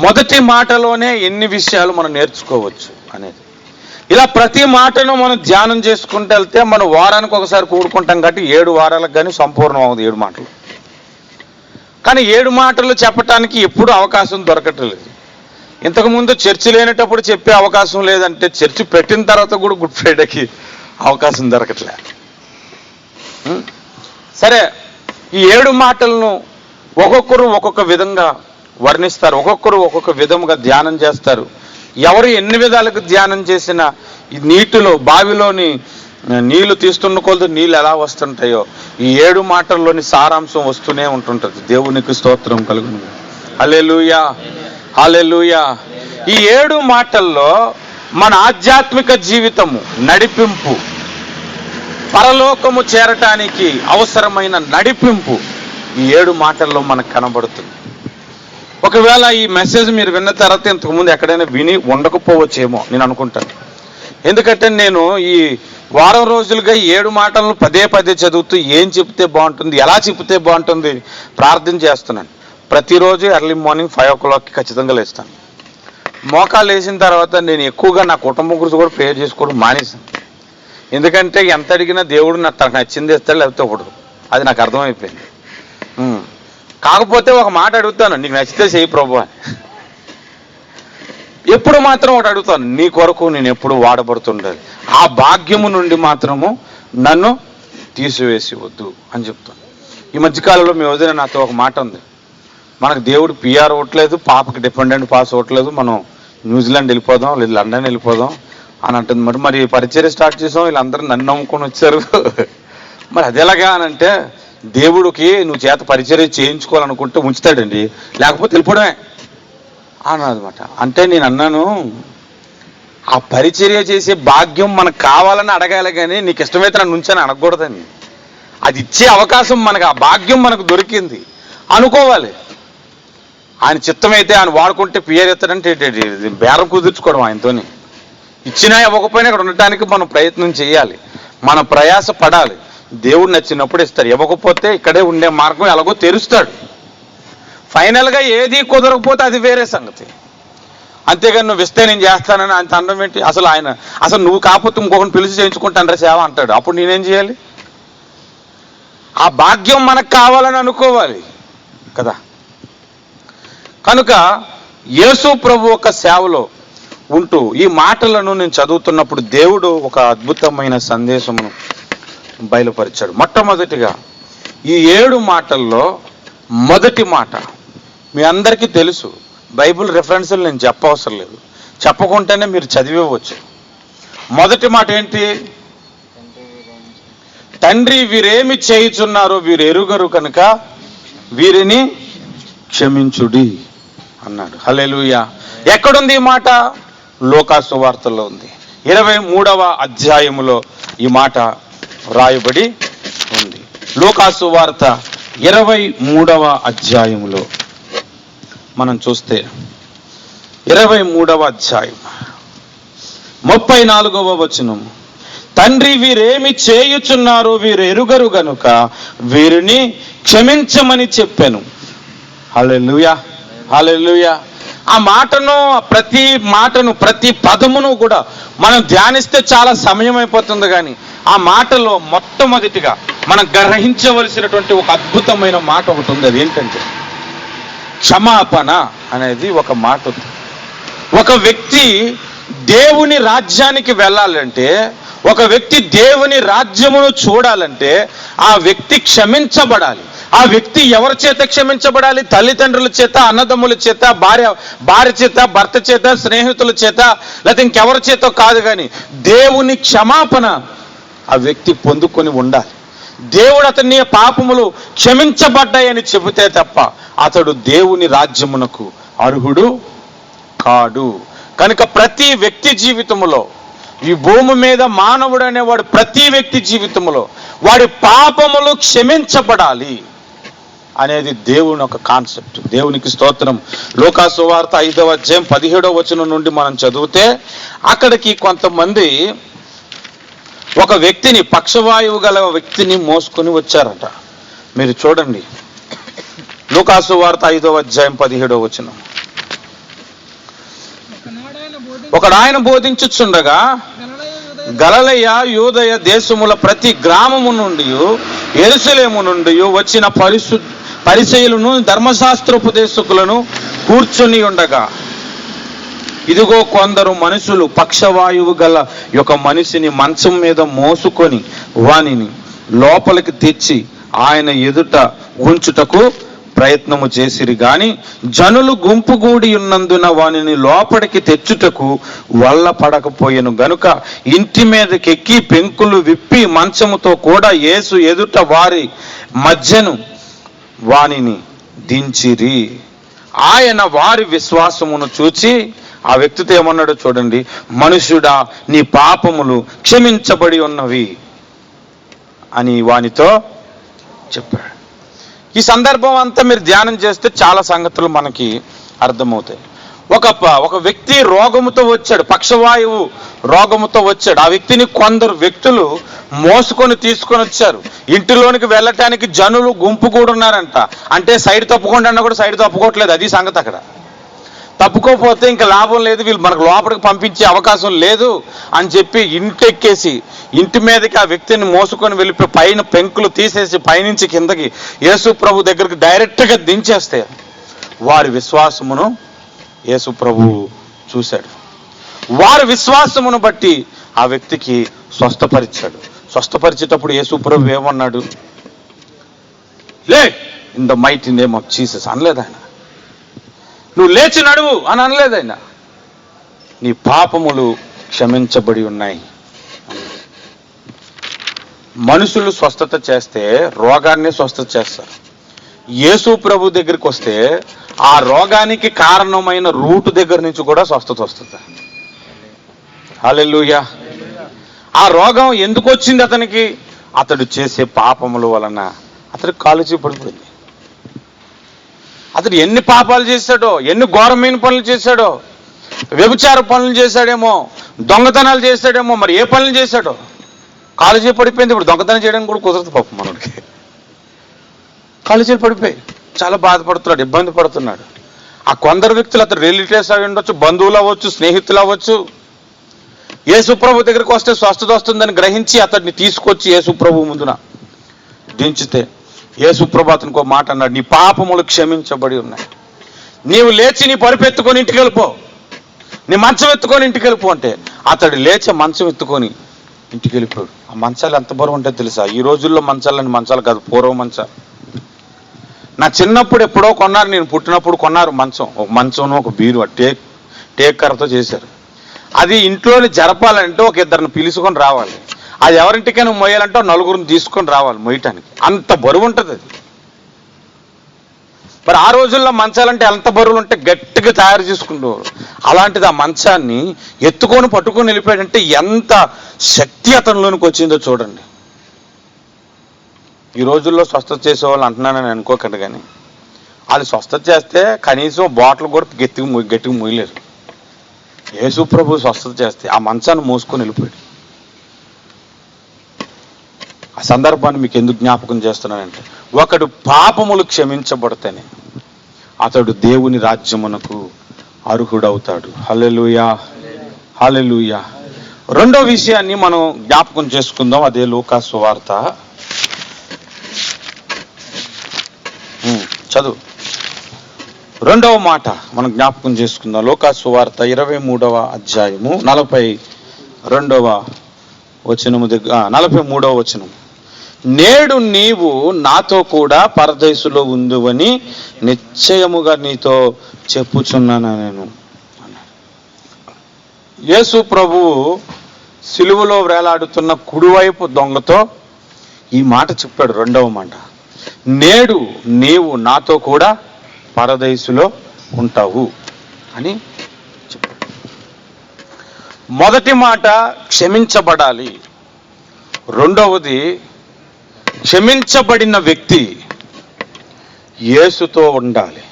మొదటి మాటలోనే ఎన్ని విషయాలు మనం నేర్చుకోవచ్చు అనేది. ఇలా ప్రతి మాటను మనం ధ్యానం చేసుకుంటూ వెళ్తే మనం వారానికి ఒకసారి కూడుకుంటాం కాబట్టి 7 వారాలకు కానీ సంపూర్ణం అవుతుంది 7 మాటలు. కానీ 7 మాటలు చెప్పటానికి ఎప్పుడూ అవకాశం దొరకట్లేదు. ఇంతకుముందు చర్చి లేనటప్పుడు చెప్పే అవకాశం లేదంటే చర్చి పెట్టిన తర్వాత కూడా గుడ్ ఫ్రైడేకి అవకాశం దొరకట్లే. సరే, ఈ 7 మాటలను ఒక్కొక్కరు ఒక్కొక్క విధంగా వర్ణిస్తారు, ఒక్కొక్కరు ఒక్కొక్క విధముగా ధ్యానం చేస్తారు. ఎవరు ఎన్ని విధాలకు ధ్యానం చేసినా ఈ నీటిలో, బావిలోని నీళ్లు తీస్తున్న కొలది నీళ్ళు ఎలా వస్తుంటాయో ఈ 7 మాటల్లోని సారాంశం వస్తూనే ఉంటుంటుంది. దేవునికి స్తోత్రం కలుగును. హల్లెలూయా, హల్లెలూయా. ఈ 7 మాటల్లో మన ఆధ్యాత్మిక జీవితము నడిపింపు, పరలోకము చేరటానికి అవసరమైన నడిపింపు ఈ 7 మాటల్లో మనకు కనబడుతుంది. ఒకవేళ ఈ మెసేజ్ మీరు విన్న తర్వాత ఇంతకుముందు ఎక్కడైనా విని ఉండకపోవచ్చేమో నేను అనుకుంటాను. ఎందుకంటే నేను ఈ వారం రోజులుగా 7 మాటలను పదే పదే చదువుతూ ఏం చెప్తే బాగుంటుంది, ఎలా చెప్తే బాగుంటుంది ప్రార్థన చేస్తున్నాను. ప్రతిరోజు ఎర్లీ మార్నింగ్ 5 o'clockకి ఖచ్చితంగా లేస్తాను. మోకాలు వేసిన తర్వాత నేను ఎక్కువగా నా కుటుంబం గురించి కూడా ప్రేయర్ చేసుకోవడం మానేశాను. ఎందుకంటే ఎంత అడిగినా దేవుడు నాకు నచ్చింది ఇస్తాడు, లేకపోతే ఒకడు. అది నాకు అర్థమైపోయింది. కాకపోతే ఒక మాట అడుగుతాను, నీకు నచ్చితే చెయ్యి ప్రభు అని. ఎప్పుడు మాత్రం ఒకటి అడుగుతాను, నీ కొరకు నేను ఎప్పుడు వాడబడుతుండాలి, ఆ భాగ్యము నుండి మాత్రము నన్ను తీసివేసి వద్దు అని చెప్తాను. ఈ మధ్యకాలంలో మీ వదిన నాతో ఒక మాట ఉంది, మనకు దేవుడు పిఆర్ ఇవ్వట్లేదు, పాపకి డిపెండెంట్ పాస్ ఇవ్వట్లేదు, మనం న్యూజిలాండ్ వెళ్ళిపోదాం లేదా లండన్ వెళ్ళిపోదాం అని అంటుంది. మరి పరిచర్య స్టార్ట్ చేసాం, వీళ్ళందరూ నన్ను నమ్ముకొని వచ్చారు, మరి అది ఎలాగా అని అంటే, దేవుడికి నువ్వు చేత పరిచర్య చేయించుకోవాలనుకుంటే ఉంచుతాడండి, లేకపోతే వెళ్ళిపోవడమే అన్నమాట. అంటే నేను అన్నాను, ఆ పరిచర్య చేసే భాగ్యం మనకు కావాలని అడగాలి కానీ నీకు ఇష్టమైతే నన్ను ఉంచని అడగకూడదని. అది ఇచ్చే అవకాశం మనకు, ఆ భాగ్యం మనకు దొరికింది అనుకోవాలి. ఆయన చిత్తమైతే ఆయన వాడుకుంటే పిఆర్ ఇస్తాడంటే బేరం కుదుర్చుకోవడం ఆయనతోని. ఇచ్చినా ఇవ్వకపోయినా ఇక్కడ ఉండటానికి మనం ప్రయత్నం చేయాలి, మన ప్రయాస పడాలి. దేవుడు నచ్చినప్పుడు ఇస్తాడు, ఇవ్వకపోతే ఇక్కడే ఉండే మార్గం ఎలాగో తెరుస్తాడు. ఫైనల్గా ఏది కుదరకపోతే అది వేరే సంగతి. అంతేగాని నువ్వు ఇస్తే నేను చేస్తానని ఆయన అనడం ఏంటి? అసలు నువ్వు కాకపోతే ఇంకొకరిని పిలిచి చేయించుకుంటాను రా సేవ అంటాడు. అప్పుడు నేనేం చేయాలి? ఆ భాగ్యం మనకు కావాలని అనుకోవాలి కదా. కనుక యేసు ప్రభు ఒక సేవలో ఉంటూ ఈ మాటలను నేను చదువుతున్నప్పుడు దేవుడు ఒక అద్భుతమైన సందేశమును బయలుపరిచాడు. మొట్టమొదటిగా ఈ 7 మాటల్లో మొదటి మాట మీ అందరికీ తెలుసు, బైబిల్ రెఫరెన్స్లు నేను చెప్పవసరం లేదు, చెప్పకుంటేనే మీరు చదివేవచ్చు. మొదటి మాట ఏంటి? తండ్రి వీరేమి చేయుచున్నారో వీరు ఎరుగరు కనుక వీరిని క్షమించుడి అన్నాడు. హల్లెలూయా. ఎక్కడుంది ఈ మాట? లూకాసు వార్తల్లో ఉంది. 23వ అధ్యాయములో ఈ మాట రాయబడి ఉంది. లూకాసు వార్త 23వ అధ్యాయములో మనం చూస్తే 23వ అధ్యాయం 34వ వచనం, తండ్రి వీరేమి చేయుచున్నారో వీరు ఎరుగరు గనుక వీరిని క్షమించమని చెప్పాను. హల్లెలూయా, హల్లెలూయా. ఆ మాటను, ప్రతి పదమును కూడా మనం ధ్యానిస్తే చాలా సమయం అయిపోతుంది. కానీ ఆ మాటలో మొట్టమొదటిగా మనం గ్రహించవలసినటువంటి ఒక అద్భుతమైన మాట ఒకటి ఉంది. అది ఏంటంటే క్షమాపణ అనేది ఒక మాట ఉంది. ఒక వ్యక్తి దేవుని రాజ్యానికి వెళ్ళాలంటే, ఒక వ్యక్తి దేవుని రాజ్యమును చూడాలంటే ఆ వ్యక్తి క్షమించబడాలి. ఆ వ్యక్తి ఎవరి చేత క్షమించబడాలి? తల్లిదండ్రుల చేత, అన్నదమ్ముల చేత, భార్య చేత, భర్త చేత, స్నేహితుల చేత, లేకపోతే ఇంకెవరి చేత కాదు. కానీ దేవుని క్షమాపణ ఆ వ్యక్తి పొందుకొని ఉండాలి. దేవుడు అతన్ని పాపములు క్షమించబడ్డాయని చెబితే తప్ప అతడు దేవుని రాజ్యమునకు అర్హుడు కాడు. కనుక ప్రతి వ్యక్తి జీవితంలో, ఈ భూమి మీద మానవుడు అనేవాడు ప్రతి వ్యక్తి జీవితంలో వాడి పాపములు క్షమించబడాలి అనేది దేవుని ఒక కాన్సెప్ట్. దేవునికి స్తోత్రం. లూకా సువార్త 5వ అధ్యాయం 17వ వచనం నుండి మనం చదివితే అక్కడికి కొంతమంది ఒక వ్యక్తిని, పక్షవాయువు గల వ్యక్తిని మోసుకొని వచ్చారట. మీరు చూడండి, లూకా సువార్త 5వ అధ్యాయం 17వ వచనం. ఒకడాయన బోధించుచుండగా గలిలయ యూదయ దేశముల ప్రతి గ్రామము నుండి, యెరూషలేము నుండి వచ్చిన పరిసయ్యులను, ధర్మశాస్త్రోపదేశకులను కూర్చొని ఉండగా, ఇదిగో కొందరు మనుషులు పక్షవాయువు గల ఒక మనిషిని మంచం మీద మోసుకొని వానిని లోపలికి తెచ్చి ఆయన ఎదుట ఉంచుటకు ప్రయత్నము చేసిరి. గాని జనులు గుంపుగూడి ఉన్నందున వానిని లోపలికి తెచ్చుటకు వల్ల పడకపోయెను గనుక ఇంటి మీదకెక్కి పెంకులు విప్పి మంచముతో కూడా యేసు ఎదుట వారి మధ్యను వానిని దించిరి. ఆయన వారి విశ్వాసమును చూచి ఆ వ్యక్తితో ఏమన్నాడో చూడండి. మనుషుడా, నీ పాపములు క్షమించబడి ఉన్నవి అని వానితో చెప్పాడు. ఈ సందర్భం అంతా మీరు ధ్యానం చేస్తే చాలా సంగతులు మనకి అర్థమవుతాయి. ఒక వ్యక్తి రోగముతో వచ్చాడు, పక్షవాయువు రోగముతో వచ్చాడు. ఆ వ్యక్తిని కొందరు వ్యక్తులు మోసుకొని తీసుకొని వచ్చారు. ఇంటిలోనికి వెళ్ళటానికి జనులు గుంపు కూడా ఉన్నారంట. అంటే సైడ్ తప్పుకోండి అన్నా కూడా సైడ్ తప్పుకోవట్లేదు. అది సంగతి. అక్కడ తప్పుకోకపోతే ఇంకా లాభం లేదు, వీళ్ళు మనకు లోపలికి పంపించే అవకాశం లేదు అని చెప్పి ఇంటెక్కేసి ఇంటి మీదకి ఆ వ్యక్తిని మోసుకొని వెళ్ళిపోయి పైన పెంకులు తీసేసి పైనుంచి కిందకి యేసు ప్రభు దగ్గరికి డైరెక్ట్గా దించేస్తే వారి విశ్వాసమును యేసు ప్రభు చూశాడు. వారి విశ్వాసమును బట్టి ఆ వ్యక్తికి స్వస్థపరిచాడు. స్వస్థపరిచేటప్పుడు యేసు ప్రభు ఏమన్నాడు? లే, in the mighty name of Jesus అనలేదు ఆయన. నువ్వు లేచి నడువు అని అనలేదు ఆయన. నీ పాపములు క్షమించబడి ఉన్నాయి. మనుషులు స్వస్థత చేస్తే రోగాన్ని స్వస్థత చేస్తారు. యేసు ప్రభు దగ్గరికి వస్తే ఆ రోగానికి కారణమైన రూట్ దగ్గర నుంచి కూడా స్వస్థత వస్తుంది. హల్లెలూయా. ఆ రోగం ఎందుకు వచ్చింది అతనికి? అతడు చేసే పాపముల వలన అతడికి కాలుచి పడిపోయింది. అతడు ఎన్ని పాపాలు చేశాడో, ఎన్ని ఘోరమైన పనులు చేశాడో, వ్యభిచార పనులు చేశాడేమో, దొంగతనాలు చేశాడేమో, మరి ఏ పనులు చేశాడో కాలుజీ పడిపోయింది. ఇప్పుడు దొంగతనం చేయడానికి కూడా కుదరదు పాపం మనకి. కాలుజీలు పడిపోయి చాలా బాధపడుతున్నాడు, ఇబ్బంది పడుతున్నాడు. ఆ కొందరు వ్యక్తులు అతడు రిలేటివ్స్ అవి ఉండొచ్చు, బంధువులు అవ్వచ్చు, స్నేహితులు అవ్వచ్చు. యేసు ప్రభు దగ్గరికి వస్తే స్వస్థత వస్తుందని గ్రహించి అతడిని తీసుకొచ్చి యేసు ప్రభు ముందున దించితే యేసు ప్రభు అతనికి ఒక మాట అన్నాడు, నీ పాపములు క్షమించబడి ఉన్నాయి. నీవు లేచి నీ పరుపెత్తుకొని ఇంటికి వెళ్ళిపో, నీ మంచం ఎత్తుకొని ఇంటికి వెళ్ళిపో అంటే అతడు లేచి మంచం ఎత్తుకొని ఇంటికి వెళ్ళిపోయాడు. ఆ మంచాలు ఎంత బరువు ఉంటాయో తెలుసా? ఈ రోజుల్లో మంచాలని మంచాలు కాదు, పూర్వం మంచాలు. నా చిన్నప్పుడు ఎప్పుడో కొన్నారు, నేను పుట్టినప్పుడు కొన్నారు మంచం. ఒక మంచం, ఒక బీరు టేక్ కర్రతో చేశారు. అది ఇంట్లోని జరపాలంటే ఒక ఇద్దరిని పిలుచుకొని రావాలి. అది ఎవరింటికైనా మొయ్యాలంటే నలుగురిని తీసుకొని రావాలి మొయ్యటానికి. అంత బరువు ఉంటుంది అది. మరి ఆ రోజుల్లో మంచాలంటే ఎంత బరువులు ఉంటే గట్టిగా తయారు చేసుకుంటారు. అలాంటిది ఆ మంచాన్ని ఎత్తుకొని పట్టుకొని వెళ్ళిపోయాడంటే ఎంత శక్తి అతనిలోనికి వచ్చిందో చూడండి. ఈ రోజుల్లో స్వస్థత చేసేవాళ్ళు అంటున్నానని అనుకోకండి, కానీ అది స్వస్థత చేస్తే కనీసం బాటిల్ కూడా గట్టిగా మొయ్యలేరు. యేసు ప్రభు స్వస్థత చేస్తే ఆ మంచాన్ని మోసుకొని వెళ్ళిపోయాడు. ఆ సందర్భాన్ని మీకు ఎందుకు జ్ఞాపకం చేస్తున్నానంటే, ఒకడు పాపములు క్షమించబడితేనే అతడు దేవుని రాజ్యమునకు అర్హుడవుతాడు. హల్లెలూయా, హల్లెలూయా. రెండో విషయాన్ని మనం జ్ఞాపకం చేసుకుందాం. అదే లూకా సువార్త చదువు. రెండవ మాట మనం జ్ఞాపకం చేసుకుందాం. లూకా సువార్త 23వ అధ్యాయము 42వ వచనము దగ్గర 43వ వచనం. నేడు నీవు నాతో కూడా పరదేశులో ఉందువని నిశ్చయముగా నీతో చెప్పుచున్నాను నేను అన్నాడు. యేసు ప్రభువు సిలువలో వేలాడుతున్న కుడివైపు దొంగతో ఈ మాట చెప్పాడు. రెండవ మాట, నేడు నీవు నాతో కూడా పరదేశులో ఉంటావు అని చెప్పాడు. మొదటి మాట క్షమించబడాలి. రెండవది, క్షమించబడిన వ్యక్తి యేసుతో ఉండాలి,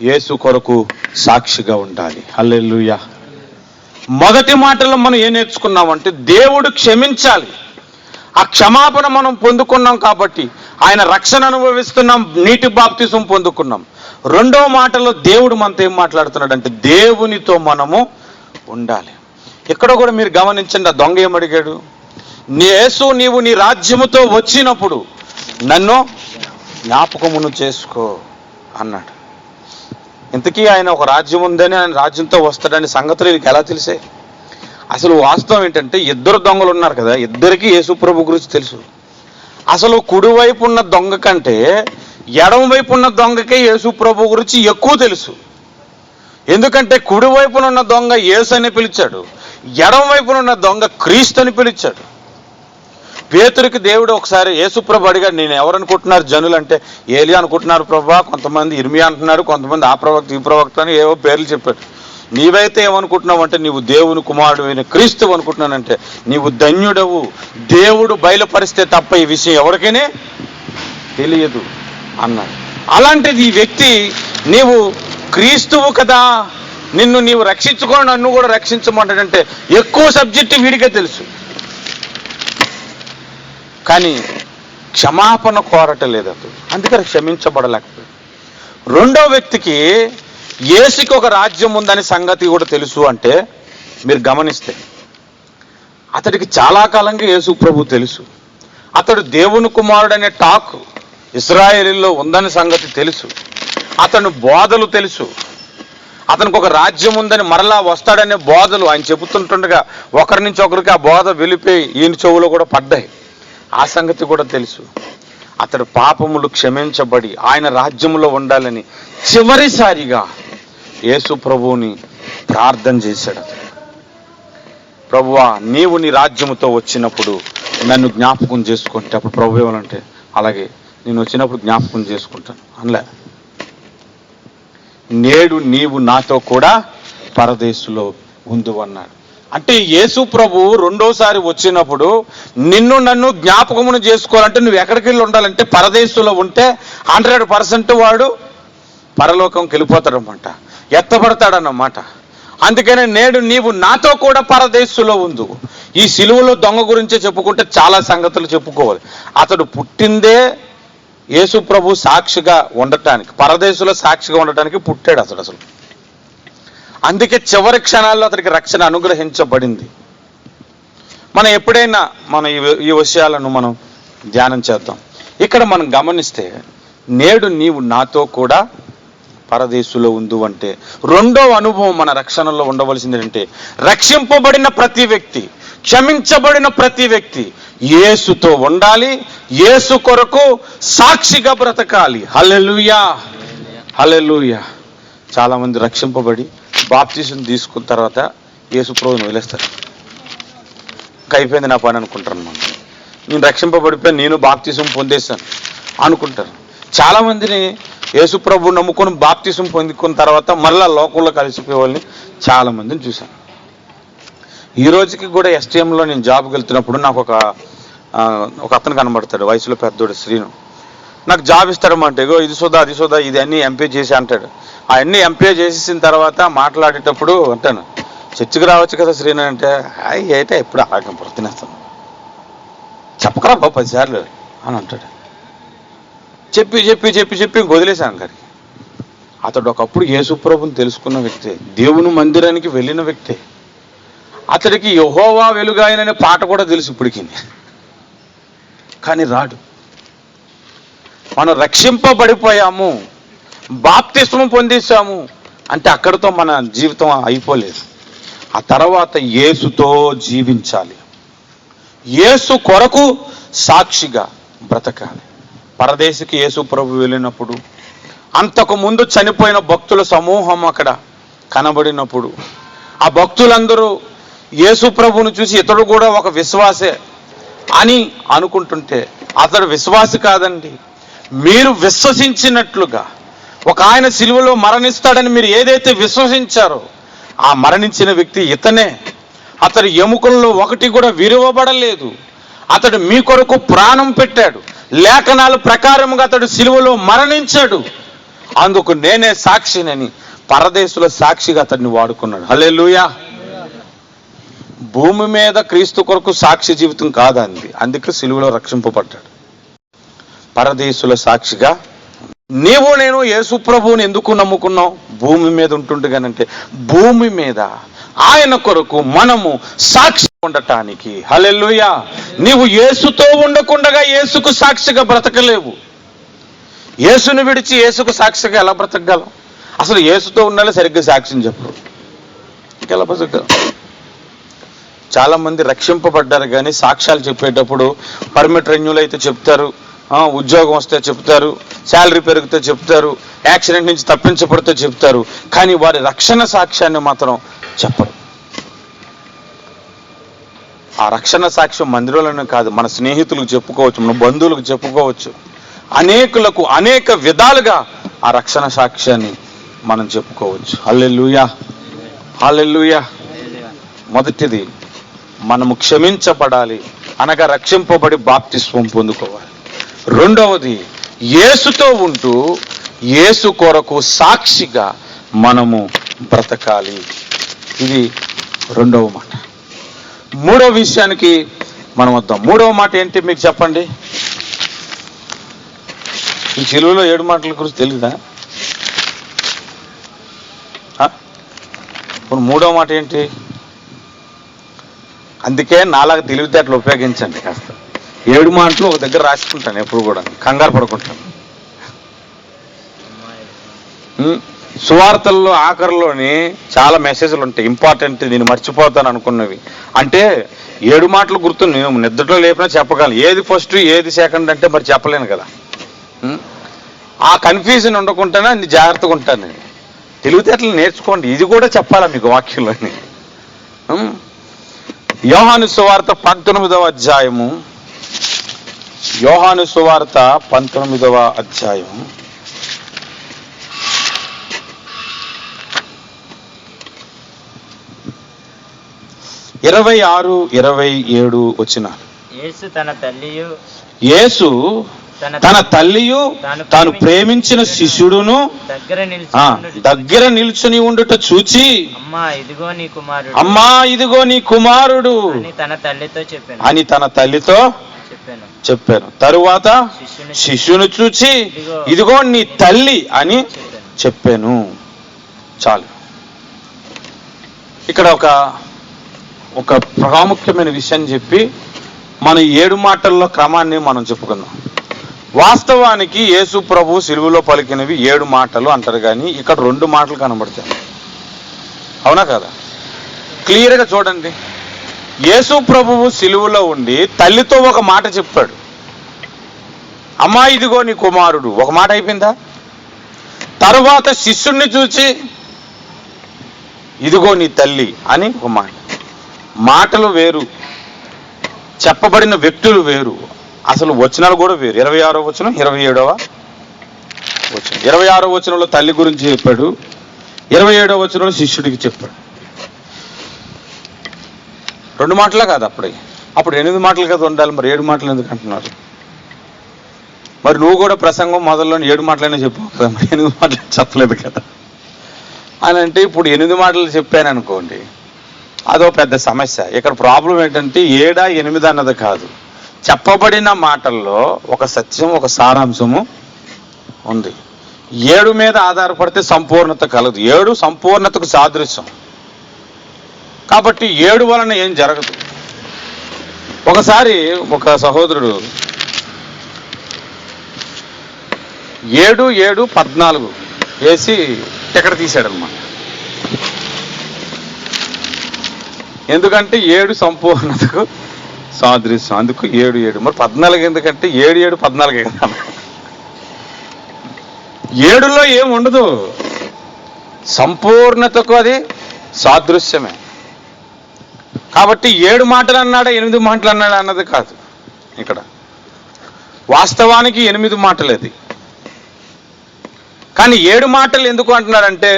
యేసు కొరకు సాక్షిగా ఉండాలి. హల్లెలూయా. మొదటి మాటలో మనం ఏం నేర్చుకున్నామంటే దేవుడు క్షమించాలి. ఆ క్షమాపణ మనం పొందుకున్నాం కాబట్టి ఆయన రక్షణ అనుభవిస్తున్నాం, నీటి బాప్తిసం పొందుకున్నాం. రెండవ మాటలో దేవుడు మనతో ఏం మాట్లాడుతున్నాడంటే దేవునితో మనము ఉండాలి. ఇక్కడ కూడా మీరు గమనించండి, ఆ దొంగ ఏమడిగాడు? యేసు, నీవు నీ రాజ్యముతో వచ్చినప్పుడు నన్ను జ్ఞాపకమును చేసుకో అన్నాడు. ఇంతకీ ఆయన ఒక రాజ్యం ఉందని, ఆయన రాజ్యంతో వస్తాడని సంగతులు వీరికి ఎలా తెలిసే? అసలు వాస్తవం ఏంటంటే ఇద్దరు దొంగలు ఉన్నారు కదా, ఇద్దరికి యేసు ప్రభు గురించి తెలుసు. అసలు కుడివైపు ఉన్న దొంగ కంటే ఎడమ వైపు ఉన్న దొంగకే యేసు ప్రభు గురించి ఎక్కువ తెలుసు. ఎందుకంటే కుడివైపున ఉన్న దొంగ యేసు అని పిలిచాడు, ఎడమ వైపున ఉన్న దొంగ క్రీస్తు అని పిలిచాడు. పేతురికి దేవుడు ఒకసారి యేసు ప్రభు అడిగాడు, నేను ఎవరనుకుంటున్నారు జనులు అంటే, ఏలియా అనుకుంటున్నారు ప్రభా, కొంతమంది ఇర్మియా అంటున్నారు, కొంతమంది ఆ ప్రవక్త ఈ ప్రవక్త అని ఏవో పేర్లు చెప్పాడు. నీవైతే ఏమనుకుంటున్నావు అంటే నీవు దేవుని కుమారుడు అయిన క్రీస్తు అనుకుంటున్నానంటే నీవు ధన్యుడవు, దేవుడు బయలుపరిస్తే తప్ప ఈ విషయం ఎవరికైనా తెలియదు అన్నాడు. అలాంటిది ఈ వ్యక్తి, నీవు క్రీస్తువు కదా, నిన్ను నీవు రక్షించుకో, నన్ను కూడా రక్షించమంటాడంటే ఎక్కువ సబ్జెక్టు వీడికే తెలుసు. కానీ క్షమాపణ కోరటలేదు అతడు, అందుకని క్షమించబడలేకపోయాడు. రెండో వ్యక్తికి యేసుకి ఒక రాజ్యం ఉందని సంగతి కూడా తెలుసు. అంటే మీరు గమనిస్తే అతడికి చాలా కాలంగా యేసు ప్రభు తెలుసు. అతడు దేవుని కుమారుడు అనే టాక్ ఇశ్రాయేలీలో ఉందని సంగతి తెలుసు. అతను బోధలు తెలుసు. అతనికి ఒక రాజ్యం ఉందని, మరలా వస్తాడనే బోధలు ఆయన చెబుతుంటుండగా ఒకరి నుంచి ఒకరికి ఆ బోధ వెళ్ళిపోయి ఈయన చెవులో కూడా పడ్డాయి. ఆ సంగతి కూడా తెలుసు. అతడు పాపములు క్షమించబడి ఆయన రాజ్యంలో ఉండాలని చివరిసారిగా యేసు ప్రభువుని ప్రార్థన చేశాడు. ప్రభువా, నీవు నీ రాజ్యముతో వచ్చినప్పుడు నన్ను జ్ఞాపకం చేసుకుంటే, అప్పుడు ప్రభు ఏమనంటే, అలాగే నేను వచ్చినప్పుడు జ్ఞాపకం చేసుకుంటాను అనలే. నేడు నీవు నాతో కూడా పరదేశులో ఉండు అన్నాడు. అంటే యేసు ప్రభు రెండోసారి వచ్చినప్పుడు నిన్ను నన్ను జ్ఞాపకమును చేసుకోవాలంటే నువ్వు ఎక్కడికి వెళ్ళి ఉండాలంటే పరదేశంలో ఉంటే 100% వాడు పరలోకంకి వెళ్ళిపోతాడన్నమాట, ఎత్తబడతాడన్నమాట. అందుకనే నేడు నీవు నాతో కూడా పరదేశంలో ఉండు. ఈ సిలువలో దొంగ గురించే చెప్పుకుంటే చాలా సంగతులు చెప్పుకోవాలి. అతడు పుట్టిందే యేసు ప్రభు సాక్షిగా ఉండటానికి, పరదేశంలో సాక్షిగా ఉండటానికి పుట్టాడు అసలు. అందుకే చివరి క్షణాల్లో అతనికి రక్షణ అనుగ్రహించబడింది. మనం ఎప్పుడైనా ఈ విషయాలను మనం ధ్యానం చేద్దాం. ఇక్కడ మనం గమనిస్తే నేడు నీవు నాతో కూడా పరదేశంలో ఉండు అంటే రెండో అనుభవం మన రక్షణలో ఉండవలసింది అంటే, రక్షింపబడిన ప్రతి వ్యక్తి, క్షమించబడిన ప్రతి వ్యక్తి యేసుతో ఉండాలి, యేసు కొరకు సాక్షిగా బ్రతకాలి. హల్లెలూయా, హల్లెలూయా. చాలా మంది రక్షింపబడి బాప్తిసం తీసుకున్న తర్వాత యేసు ప్రభువుని వదిలేస్తారు. ఇంకా అయిపోయింది నా పని అనుకుంటారు. నేను రక్షింపబడిపోయి నేను బాప్తిసం పొందేశాను అనుకుంటారు. చాలా మందిని యేసు ప్రభువు నమ్ముకొని బాప్తిసం పొందుకున్న తర్వాత మళ్ళా లోకంలో కలిసిపోయే వాళ్ళని చాలా మందిని చూశాను. ఈ రోజుకి కూడా STMలో నేను జాబ్కి వెళ్తున్నప్పుడు నాకు ఒక అతను కనబడతాడు, వయసులో పెద్దోడు, శ్రీను. నాకు జాబ్ ఇస్తాడమంటే, ఇగో ఇది సోదా అది సోదా ఇది అన్నీ ఎంపీ చేసి అంటాడు. అవన్నీ ఎంపీ చేసేసిన తర్వాత మాట్లాడేటప్పుడు అంటాను, చర్చికి రావచ్చు కదా శ్రీను అంటే, అయితే ఎప్పుడు ఆగం తినేస్తాను, చెప్పకరా బాబు 10 సార్లు అని అంటాడు. చెప్పి చెప్పి చెప్పి చెప్పి వదిలేశాను గారికి. అతడు ఒకప్పుడు యేసు ప్రభువుని తెలుసుకున్న వ్యక్తి, దేవుని మందిరానికి వెళ్ళిన వ్యక్తి. అతడికి యెహోవా వెలుగాయననే పాట కూడా తెలుసు ఇప్పటికి. కానీ రాడు. మనం రక్షింపబడిపోయాము, బాప్తిస్మం పొందేశాము అంటే అక్కడితో మన జీవితం అయిపోలేదు. ఆ తర్వాత యేసుతో జీవించాలి, యేసు కొరకు సాక్షిగా బ్రతకాలి. పరదేశికి యేసు ప్రభు వెళ్ళినప్పుడు అంతకు ముందు చనిపోయిన భక్తుల సమూహం అక్కడ కనబడినప్పుడు ఆ భక్తులందరూ యేసు ప్రభువును చూసి ఇతడు కూడా ఒక విశ్వాసే అని అనుకుంటుంటే అతడు విశ్వాసి కాదండి. మీరు విశ్వసించినట్లుగా ఒక ఆయన సిలువలో మరణిస్తాడని మీరు ఏదైతే విశ్వసించారో ఆ మరణించిన వ్యక్తి ఇతనే. అతడి ఎముకల్లో ఒకటి కూడా విరువబడలేదు. అతడు మీ కొరకు ప్రాణం పెట్టాడు. లేఖనాల ప్రకారంగా అతడు సిలువలో మరణించాడు. అందుకు నేనే సాక్షినని పరదేశుల సాక్షిగా అతడిని వాడుకున్నాడు. హల్లెలూయా. భూమి మీద క్రీస్తు కొరకు సాక్షి జీవితం కాదండి, అందుకే సిలువలో రక్షింపబడ్డాడు. పరదేశుల సాక్షిగా నీవు నేను యేసు ప్రభువుని ఎందుకు నమ్ముకున్నావు? భూమి మీద ఉంటుండగానంటే భూమి మీద ఆయన కొరకు మనము సాక్షి ఉండటానికి. హల్లెలూయా. నీవు యేసుతో ఉండకుండగా యేసుకు సాక్షిగా బ్రతకలేవు. యేసును విడిచి యేసుకు సాక్షిగా ఎలా బ్రతకగలం? అసలు యేసుతో ఉండాలి, సరిగ్గా సాక్ష్యం చెప్పరు, ఇంకెలా బ్రతకగలం? చాలా మంది రక్షింపబడ్డారు కానీ సాక్ష్యాలు చెప్పేటప్పుడు పర్మిట్ రెన్యూల్ అయితే చెప్తారు, ఉద్యోగం వస్తే చెప్తారు, శాలరీ పెరిగితే చెప్తారు, యాక్సిడెంట్ నుంచి తప్పించబడితే చెప్తారు, కానీ వారి రక్షణ సాక్ష్యాన్ని మాత్రం చెప్పరు. ఆ రక్షణ సాక్ష్యం మందిరంలోనే కాదు, మన స్నేహితులకు చెప్పుకోవచ్చు, మన బంధువులకు చెప్పుకోవచ్చు, అనేకులకు అనేక విధాలుగా ఆ రక్షణ సాక్ష్యాన్ని మనం చెప్పుకోవచ్చు. హల్లెలూయా, హల్లెలూయా. మొదటిది మనము క్షమించబడాలి అనగా రక్షింపబడి బాప్తిస్వం పొందుకోవాలి. రెండవది యేసుతో ఉంటూ యేసు కొరకు సాక్షిగా మనము బ్రతకాలి. ఇది రెండవ మాట. మూడవ విషయానికి మనం వద్దాం. మూడవ మాట ఏంటి మీకు చెప్పండి? ఈ సిలువలో 7 మాటల గురించి తెలీదా? ఇప్పుడు మూడవ మాట ఏంటి? అందుకే నాలాగా తెలివితేటలు ఉపయోగించండి కాస్త. 7 మాటలు ఒక దగ్గర రాసుకుంటాను, ఎప్పుడు కూడా కంగారు పడుకుంటాను. సువార్తల్లో ఆఖరిలోని చాలా మెసేజ్లు ఉంటాయి, ఇంపార్టెంట్, నేను మర్చిపోతాను అనుకున్నవి. అంటే 7 మాటలు గుర్తు నేను నిద్రలో లేపినా చెప్పగలను. ఏది ఫస్ట్ ఏది సెకండ్ అంటే మరి చెప్పలేను కదా. ఆ కన్ఫ్యూజన్ ఉండకుండానే అన్ని జాగ్రత్తగా ఉంటాను నేను. తెలివితేటలు నేర్చుకోండి, ఇది కూడా చెప్పాలా మీకు వాక్యంలోని. యోహాను సువార్త 19వ అధ్యాయము, యోహాను సువార్త 19వ అధ్యాయం 26, 27 వచనాలు. యేసు తన తల్లియు తాను ప్రేమించిన శిష్యుడును దగ్గర నిల్చుని ఉండుట చూచి, అమ్మా ఇదిగో నీ కుమారుడు అని తన తల్లితో చెప్పాను. తరువాత శిష్యును చూచి, ఇదిగో నీ తల్లి అని చెప్పాను. చాలు. ఇక్కడ ఒక ప్రాముఖ్యమైన విషయం చెప్పి మన 7 మాటల్లో క్రమాన్ని మనం చెప్పుకుందాం. వాస్తవానికి యేసు ప్రభు సిలువలో పలికినవి 7 మాటలు అంటారు, కానీ ఇక్కడ 2 మాటలు కనబడతాయి. అవునా కదా? క్లియర్గా చూడండి. యేసు ప్రభువు సిలువలో ఉండి తల్లితో ఒక మాట చెప్పాడు, అమ్మా ఇదిగో నీ కుమారుడు. ఒక మాట అయిపోయిందా? తరువాత శిష్యుణ్ణి చూచి, ఇదిగో నీ తల్లి అని ఒక మాట. మాటలు వేరు, చెప్పబడిన వ్యక్తులు వేరు, అసలు వచనాలు కూడా వేరు. 26వ వచనం, 27వ వచనం. 26వ వచనంలో తల్లి గురించి చెప్పాడు, 27వ వచనంలో శిష్యుడికి చెప్పాడు. 2 మాటలే కాదు అప్పుడు 8 మాటలు కదా ఉండాలి, మరి 7 మాటలు ఎందుకు అంటున్నారు? మరి నువ్వు కూడా ప్రసంగం మొదల్లోని 7 మాటలైనా చెప్పావు కదా, మరి 8 మాటలు చెప్పలేదు కదా అని అంటే, ఇప్పుడు 8 మాటలు చెప్పాను అనుకోండి, అదో పెద్ద సమస్య. ఇక్కడ ప్రాబ్లం ఏంటంటే 7, 8 అన్నది కాదు, చెప్పబడిన మాటల్లో ఒక సత్యం, ఒక సారాంశము ఉంది. 7 మీద ఆధారపడితే సంపూర్ణత కలదు. 7 సంపూర్ణతకు సాదృశ్యం కాబట్టి 7 వలన ఏం జరగదు. ఒకసారి ఒక సహోదరుడు 7, 7, 14 వేసి టికెట్ తీశాడనమాట. ఎందుకంటే 7 సంపూర్ణతకు సాదృశ్యం. అందుకు 7 7. మరి 14 ఎందుకంటే 7 7 14 కదా. 7లో ఏం ఉండదు, సంపూర్ణతకు అది సాదృశ్యమే. కాబట్టి 7 మాటలు అన్నాడా 8 మాటలు అన్నాడా అన్నది కాదు ఇక్కడ. వాస్తవానికి 8 మాటలు అది. కానీ 7 మాటలు ఎందుకు అంటున్నారంటే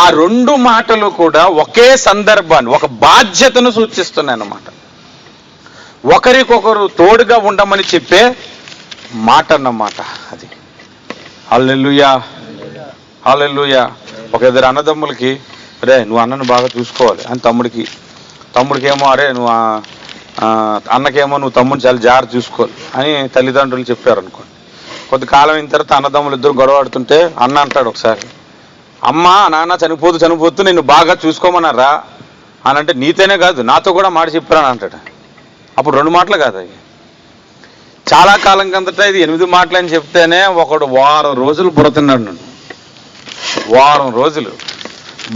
ఆ 2 మాటలు కూడా ఒకే సందర్భాన్ని, ఒక బాధ్యతను సూచిస్తున్నాయి అన్నమాట. ఒకరికొకరు తోడుగా ఉండమని చెప్పే మాట అన్నమాట అది. హల్లెలూయా, హల్లెలూయా. ఒక ఇద్దరు అన్నదమ్ములకి, రే నువ్వు అన్నను బాగా చూసుకోవాలి అని తమ్ముడికేమో అరే నువ్వు అన్నకేమో నువ్వు తమ్ముడిని చాలా జాగ్రత్త చూసుకోవాలి అని తల్లిదండ్రులు చెప్పారు అనుకోండి. కొద్ది కాలం అయిన తర్వాత అన్నదమ్ములు ఇద్దరు గొడవ ఆడుతుంటే అన్న అంటాడు ఒకసారి, అమ్మ నాన్న చనిపోతూ నిన్ను బాగా చూసుకోమన్నారా అని అంటే, నీతోనే కాదు నాతో కూడా మాట చెప్పారని అంటాడు. అప్పుడు 2 మాటలు కాదు అవి. చాలా కాలం కిందట ఇది 8 మాటలు అని చెప్తేనే ఒకడు వారం రోజులు బుర్రతిన్నాడు నన్ను. వారం రోజులు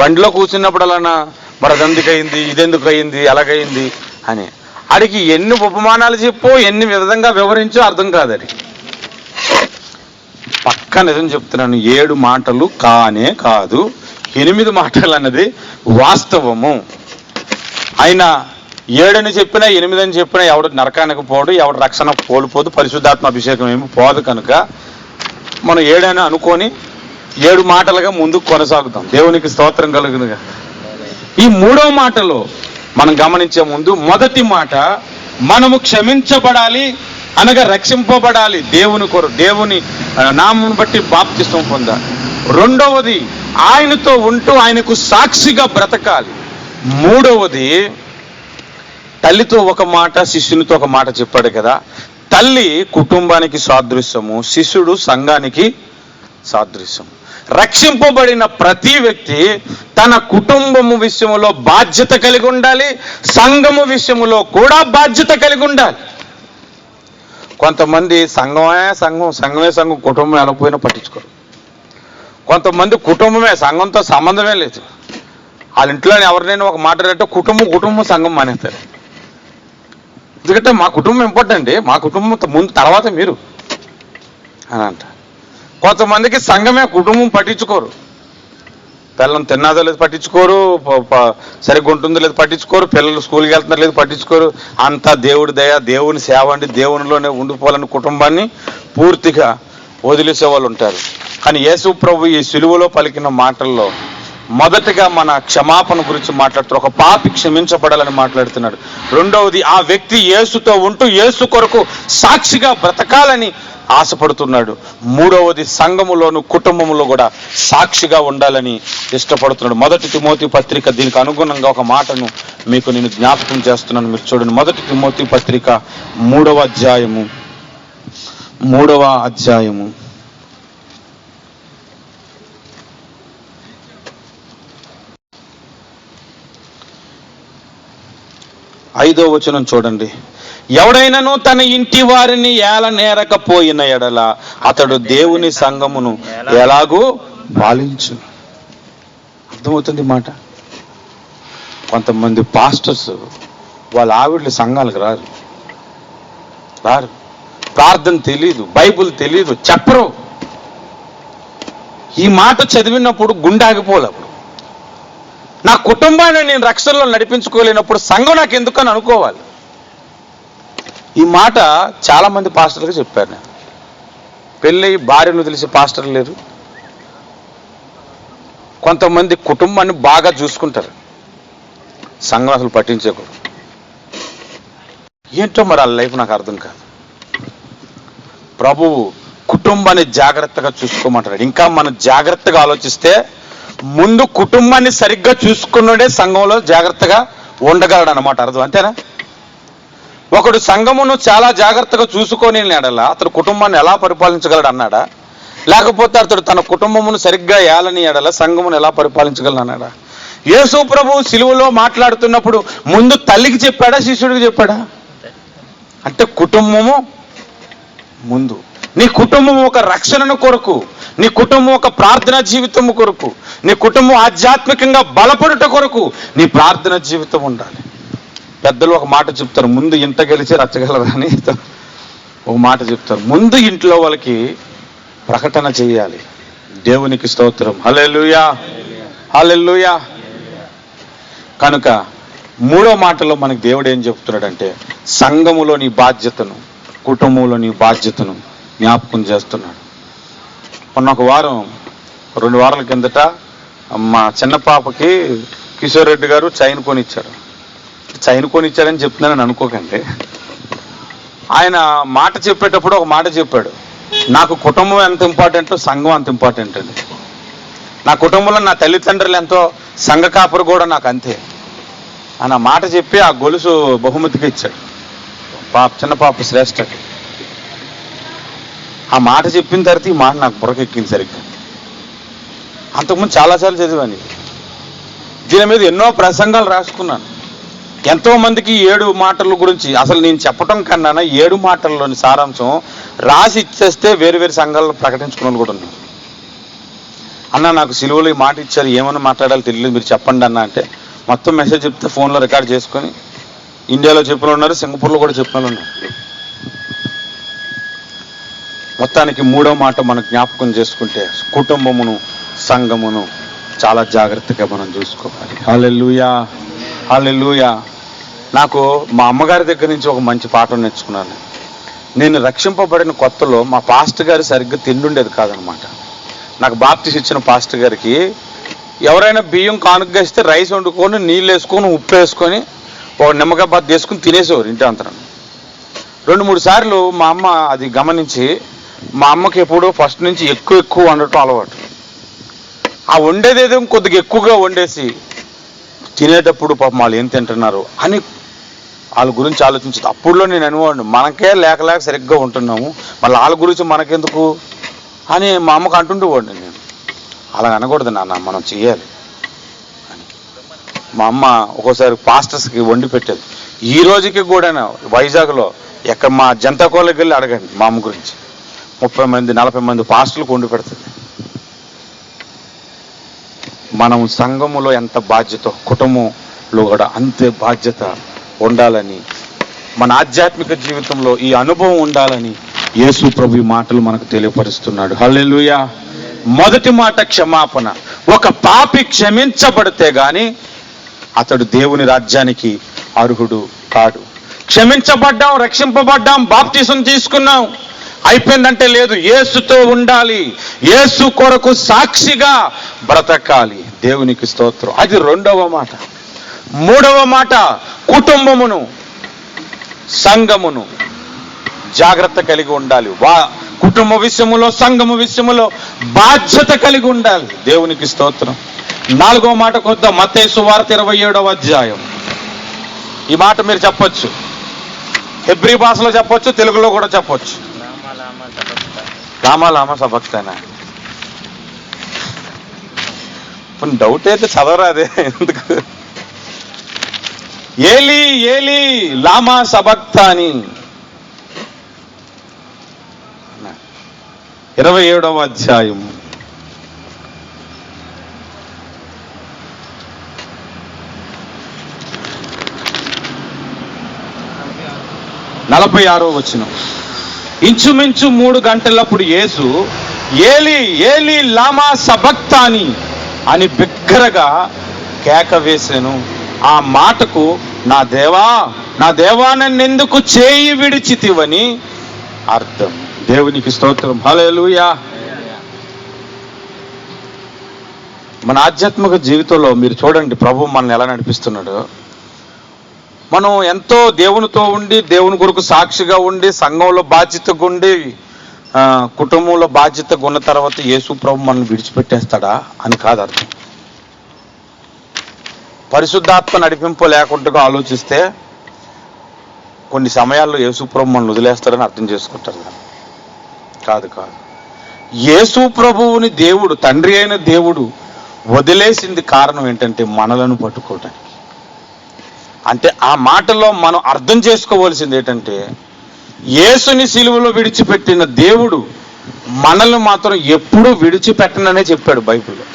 బండిలో కూర్చున్నప్పుడల్లా మరి అదెందుకు అయింది, ఇదెందుకు అయింది, ఎలాగయింది అని అడిగి ఎన్ని ఉపమానాలు చెప్పు, ఎన్ని విధంగా వివరించో అర్థం కాదు. అది పక్క నిజం చెప్తున్నాను, 7 మాటలు కానే కాదు, 8 మాటలు అన్నది వాస్తవము. అయినా 7 అని చెప్పినా 8 అని చెప్పినా ఎవడు నరకానికి పోడు, ఎవడు రక్షణ కోల్పోదు, పరిశుద్ధాత్మ అభిషేకం ఏమి పోదు. కనుక మనం 7 అని అనుకొని 7 మాటలుగా ముందుకు కొనసాగుతాం. దేవునికి స్తోత్రం కలుగునుగా. ఈ 3వ మాటలో మనం గమనించే ముందు, మొదటి మాట మనము క్షమించబడాలి అనగా రక్షింపబడాలి, దేవుని నామమును బట్టి బాప్తిస్మం పొందాలి. 2వది ఆయనతో ఉంటూ ఆయనకు సాక్షిగా బ్రతకాలి. 3వది తల్లితో ఒక మాట, శిష్యునితో ఒక మాట చెప్పాడు కదా. తల్లి కుటుంబానికి సాదృశ్యము, శిష్యుడు సంఘానికి సాదృశ్యం. రక్షింపబడిన ప్రతి వ్యక్తి తన కుటుంబము విషయంలో బాధ్యత కలిగి ఉండాలి, సంఘము విషయంలో కూడా బాధ్యత కలిగి ఉండాలి. కొంతమంది సంఘమే సంఘం కుటుంబం వెళ్ళకపోయినా పట్టించుకోరు. కొంతమంది కుటుంబమే సంఘంతో సంబంధమే లేదు, వాళ్ళ ఇంట్లో ఎవరినైనా ఒక మాట్లాడంటే కుటుంబం సంఘం మానేస్తారు. ఎందుకంటే మా కుటుంబం ఇంపార్టెంట్, మా కుటుంబం ముందు తర్వాత మీరు అని అంట. కొంతమందికి సంఘమే కుటుంబం పట్టించుకోరు, పిల్లలు తిన్నాదో లేదు పట్టించుకోరు, సరిగ్గా ఉంటుందో లేదు పట్టించుకోరు, పిల్లలు స్కూల్కి వెళ్తున్నారు లేదు పట్టించుకోరు. అంతా దేవుడి దయ, దేవుని సేవ అండి, దేవునిలోనే ఉండిపోవాలని కుటుంబాన్ని పూర్తిగా వదిలేసే వాళ్ళు ఉంటారు. కానీ యేసు ప్రభు ఈ సిలువలో పలికిన మాటల్లో మొదటగా మన క్షమాపణ గురించి మాట్లాడుతారు. ఒక పాపి క్షమించబడాలని మాట్లాడుతున్నాడు. 2వది ఆ వ్యక్తి యేసుతో ఉంటూ యేసు కొరకు సాక్షిగా బ్రతకాలని ఆశపడుతున్నాడు. 3వది సంఘములోను కుటుంబంలో కూడా సాక్షిగా ఉండాలని ఇష్టపడుతున్నాడు. 1 తిమోతి పత్రిక దీనికి అనుగుణంగా ఒక మాటను మీకు నేను జ్ఞాపకం చేస్తున్నాను. మీరు చూడండి, 1 తిమోతి పత్రిక 3వ అధ్యాయము 5వ వచనం చూడండి. ఎవడైనాను తన ఇంటి వారిని ఏలనేరకపోయిన ఎడల అతడు దేవుని సంఘమును ఎలాగూ పాలించు. అర్థమవుతుంది మాట. కొంతమంది పాస్టర్స్ వాళ్ళ ఆవిడ్ల సంఘాలకు రారు, ప్రార్థన తెలీదు, బైబుల్ తెలీదు, చెప్పరు. ఈ మాట చదివినప్పుడు గుండె ఆగిపోలేదు. నా కుటుంబాన్ని నేను రక్షణలో నడిపించుకోలేనప్పుడు సంఘం నాకు ఎందుకని అనుకోవాలి. ఈ మాట చాలా మంది పాస్టర్లకు చెప్పారు. నేను పెళ్ళి భార్యను తెలిసి పాస్టర్లు లేరు. కొంతమంది కుటుంబాన్ని బాగా చూసుకుంటారు, సంఘం అసలు పట్టించేకూడదు. ఏంటో మరి వాళ్ళ లైఫ్ నాకు అర్థం కాదు. ప్రభువు కుటుంబాన్ని జాగ్రత్తగా చూసుకోమంటాడు. ఇంకా మనం జాగ్రత్తగా ఆలోచిస్తే ముందు కుటుంబాన్ని సరిగ్గా చూసుకున్నడే సంఘంలో జాగ్రత్తగా ఉండగలడు అన్నమాట. అర్థం అంతేనా? ఒకడు సంఘమును చాలా జాగ్రత్తగా చూసుకొని ఎడలా అతడు కుటుంబాన్ని ఎలా పరిపాలించగలడు అన్నాడా? లేకపోతే అతడు తన కుటుంబమును సరిగ్గా ఏలని ఎడల సంఘమును ఎలా పరిపాలించగలడు అన్నాడా? యేసు ప్రభు సిలువలో మాట్లాడుతున్నప్పుడు ముందు తల్లికి చెప్పాడా, శిష్యుడికి చెప్పాడా? అంటే కుటుంబము ముందు. నీ కుటుంబం ఒక రక్షణ కొరకు, నీ కుటుంబం ఒక ప్రార్థనా జీవితం కొరకు, నీ కుటుంబం ఆధ్యాత్మికంగా బలపడుట కొరకు నీ ప్రార్థన జీవితం ఉండాలి. పెద్దలు ఒక మాట చెప్తారు, ముందు ఇంట గెలిచి రచ్చగలరని ఒక మాట చెప్తారు. ముందు ఇంట్లో వాళ్ళకి ప్రకటన చేయాలి. దేవునికి స్తోత్రం. హల్లెలూయా, హల్లెలూయా. కనుక మూడో మాటలో మనకి దేవుడు ఏం చెప్తున్నాడంటే, సంఘములో నీ బాధ్యతను, కుటుంబంలో నీ బాధ్యతను జ్ఞాపకం చేస్తున్నాడు. మొన్న ఒక వారం 2 వారాల కిందట మా చిన్న పాపకి కిషోర్ రెడ్డి గారు చైన్ కొనిచ్చారు. చైన్ కొనిచ్చారని చెప్తున్నానని అనుకోకండి. ఆయన మాట చెప్పేటప్పుడు ఒక మాట చెప్పాడు, నాకు కుటుంబం ఎంత ఇంపార్టెంటో సంఘం అంత ఇంపార్టెంట్ అండి. నా కుటుంబంలో నా తల్లిదండ్రులు ఎంతో, సంఘ కాపురు కూడా నాకు అంతే అని ఆ మాట చెప్పి ఆ గొలుసు బహుమతిగా ఇచ్చాడు చిన్న పాప శ్రేష్టకి. ఆ మాట చెప్పిన తర్వాత ఈ మాట నాకు బుర్రకెక్కింది సరిగ్గా. అంతకుముందు చాలాసార్లు చదివాను. దీని మీద ఎన్నో ప్రసంగాలు రాసుకున్నాను. ఎంతో మందికి 7 మాటల గురించి అసలు నేను చెప్పటం కన్నా 7 మాటల్లోని సారాంశం రాసి ఇచ్చేస్తే వేరు వేరు సంఘాలను ప్రకటించుకున్నాను కూడా ఉన్నాను. అన్న నాకు సిలువలో ఈ మాట ఇచ్చారు, ఏమన్నా మాట్లాడాలో తెలియదు, మీరు చెప్పండి అన్న అంటే మొత్తం మెసేజ్ చెప్తే ఫోన్లో రికార్డ్ చేసుకొని ఇండియాలో చెప్పిన ఉన్నారు, సింగపూర్లో కూడా చెప్పిన ఉన్నారు. మొత్తానికి మూడో మాట మనం జ్ఞాపకం చేసుకుంటే, కుటుంబమును సంఘమును చాలా జాగ్రత్తగా మనం చూసుకోవాలి. హల్లెలూయా, హల్లెలూయా. నాకు మా అమ్మగారి దగ్గర నుంచి ఒక మంచి పాఠం నేర్చుకున్నాను. నేను రక్షింపబడిన కొత్తలో మా పాస్టర్ గారు సరిగ్గా తిండుండేది కాదనమాట. నాకు బాప్టిస్ట్ ఇచ్చిన పాస్టర్ గారికి ఎవరైనా బియ్యం కానుకగా ఇస్తే రైస్ వండుకొని నీళ్ళు వేసుకొని ఉప్పు వేసుకొని ఒక నిమ్మకాయ బద్ద వేసుకుని తినేసేవారు ఇంటి అంతరం. 2-3 సార్లు మా అమ్మ అది గమనించి, మా అమ్మకి ఎప్పుడు ఫస్ట్ నుంచి ఎక్కువ వండటం అలవాటు. ఆ వండేదేదో కొద్దిగా ఎక్కువగా వండేసి తినేటప్పుడు పాపం వాళ్ళు ఏం తింటున్నారు అని వాళ్ళ గురించి ఆలోచించదు. అప్పుడులో నేను అనుకోండి, మనకే లేక సరిగ్గా ఉంటున్నాము, మళ్ళీ వాళ్ళ గురించి మనకెందుకు అని మా అమ్మకు అంటుండేవాడిని నేను. అలా అనకూడదు నాన్న, మనం చెయ్యాలి అని. మా అమ్మ ఒక్కోసారి పాస్టర్స్కి వండి పెట్టేది. ఈ రోజుకి కూడా వైజాగ్లో ఎక్కడ మా జనతా కాలేజీకి వెళ్ళి అడగండి మా అమ్మ గురించి, 30 మంది 40 మంది పాస్టర్లకు వండి పెడుతుంది. మనం సంఘములో ఎంత బాధ్యత, కుటుంబంలో కూడా అంతే బాధ్యత ఉండాలని, మన ఆధ్యాత్మిక జీవితంలో ఈ అనుభవం ఉండాలని యేసు ప్రభు ఈ మాటలు మనకు తెలియపరుస్తున్నాడు. హల్లెలూయా. మొదటి మాట క్షమాపణ. ఒక పాపి క్షమించబడితే గాని అతడు దేవుని రాజ్యానికి అర్హుడు కాడు. క్షమించబడ్డాం, రక్షింపబడ్డాం, బాప్టిజం తీసుకున్నాం, అయిపోయిందంటే లేదు. యేసుతో ఉండాలి, యేసు కొరకు సాక్షిగా బ్రతకాలి. దేవునికి స్తోత్రం. అది రెండవ మాట. మూడవ మాట, కుటుంబమును సంఘమును జాగ్రత్త కలిగి ఉండాలి. కుటుంబ విషయములో సంఘము విషయములో బాధ్యత కలిగి ఉండాలి. దేవునికి స్తోత్రం. 4వ మాట కొద్దాం. మత్తయి సువార్త 27వ అధ్యాయం. ఈ మాట మీరు చెప్పొచ్చు, హెబ్రీ భాషలో చెప్పొచ్చు, తెలుగులో కూడా చెప్పొచ్చు. రామ సభక్తనా? డౌట్ అయితే చదవరాదే ఎందుకు? ఏలి ఏలి లామా సబక్తాని, 27వ అధ్యాయం. నలభై 46వ వచనం. ఇంచుమించు 3 గంటలప్పుడు యేసు ఏలి ఏలి లామా సబక్తాని అని బిగ్గరగా కేక వేసెను. ఆ మాటకు నా దేవా నన్నెందుకు చేయి విడిచితివని అర్థం. దేవునికి స్తోత్రం. హల్లెలూయా. మన ఆధ్యాత్మిక జీవితంలో మీరు చూడండి, ప్రభు మనల్ని ఎలా నడిపిస్తున్నాడు. మనం ఎంతో దేవునితో ఉండి, దేవుని కొరకు సాక్షిగా ఉండి, సంఘంలో బాధ్యతగా ఉండి, కుటుంబంలో బాధ్యతగా ఉన్న తర్వాత యేసు ప్రభు మనల్ని విడిచిపెట్టేస్తాడా అని కాదు అర్థం. పరిశుద్ధాత్మ నడిపింపు లేకుండా ఆలోచిస్తే కొన్ని సమయాల్లో యేసు ప్రభు మనల్ని వదిలేస్తాడని అర్థం చేసుకుంటారు. కాదు. యేసు ప్రభువుని దేవుడు, తండ్రి అయిన దేవుడు వదిలేసింది కారణం ఏంటంటే మనలను పట్టుకోవటానికి. అంటే ఆ మాటలో మనం అర్థం చేసుకోవాల్సింది ఏంటంటే, యేసుని సిలువలో విడిచిపెట్టిన దేవుడు మనల్ని మాత్రం ఎప్పుడూ విడిచిపెట్టననే చెప్పాడు బైబిల్లో.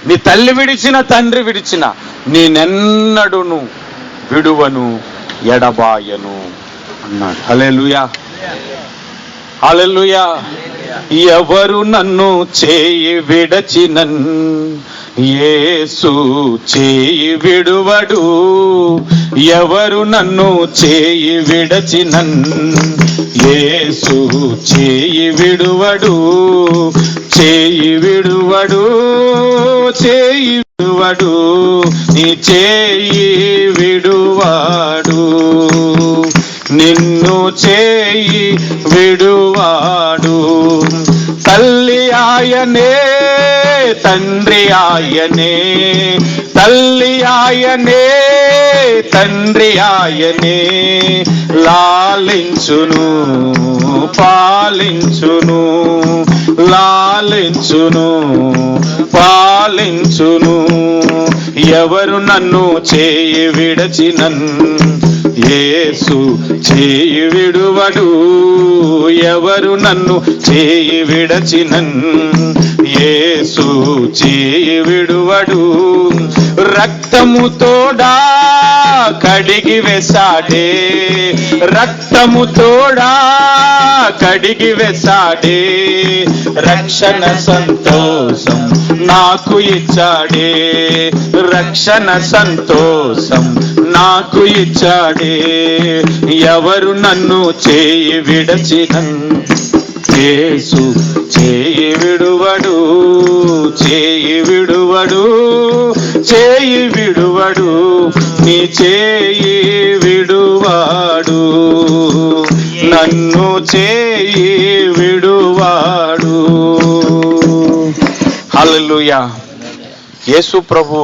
నీ తల్లి విడిచిన, తండ్రి విడిచిన, నేనెన్నడూను విడువను ఎడబాయను అన్నాడు. హల్లెలూయా, హల్లెలూయా. ఎవరు నన్ను చేయి విడచినన్ యేసు చేయి విడువడు. ఎవరు నన్ను చేయి విడచినన్ యేసు చేయి విడువడు. చేయి విడువడు, చేయి విడువడు, నీ చేయి విడువాడు. నిన్ను చేయి విడువాడు. తల్లి ఆయనే, తండ్రి ఆయనే, తల్లి ఆయనే, తండ్రి ఆయనే. లాలించును, పాలించును, లాలించును, పాలించును. ఎవరు నన్ను చేయి విడచినన్ యేసు చేయి విడువడు. ఎవరు నన్ను చేయి విడచినన్ యేసు చేయి విడువడు. రక్తము తోడా కడిగి వేసాడే, రక్తము తోడా కడిగి వేసాడే. రక్షణ సంతోషం నాకు ఇచ్చాడే, రక్షణ సంతోషం నాకు ఇచ్చాడే. ఎవరు నన్ను చేయి విడచినన్ యేసు చేయి విడువడు. చేయి విడువడు, చేయి విడువడు, నీ చేయి విడువాడు. నన్ను చేయి విడువాడు. హల్లెలూయా. యేసు ప్రభు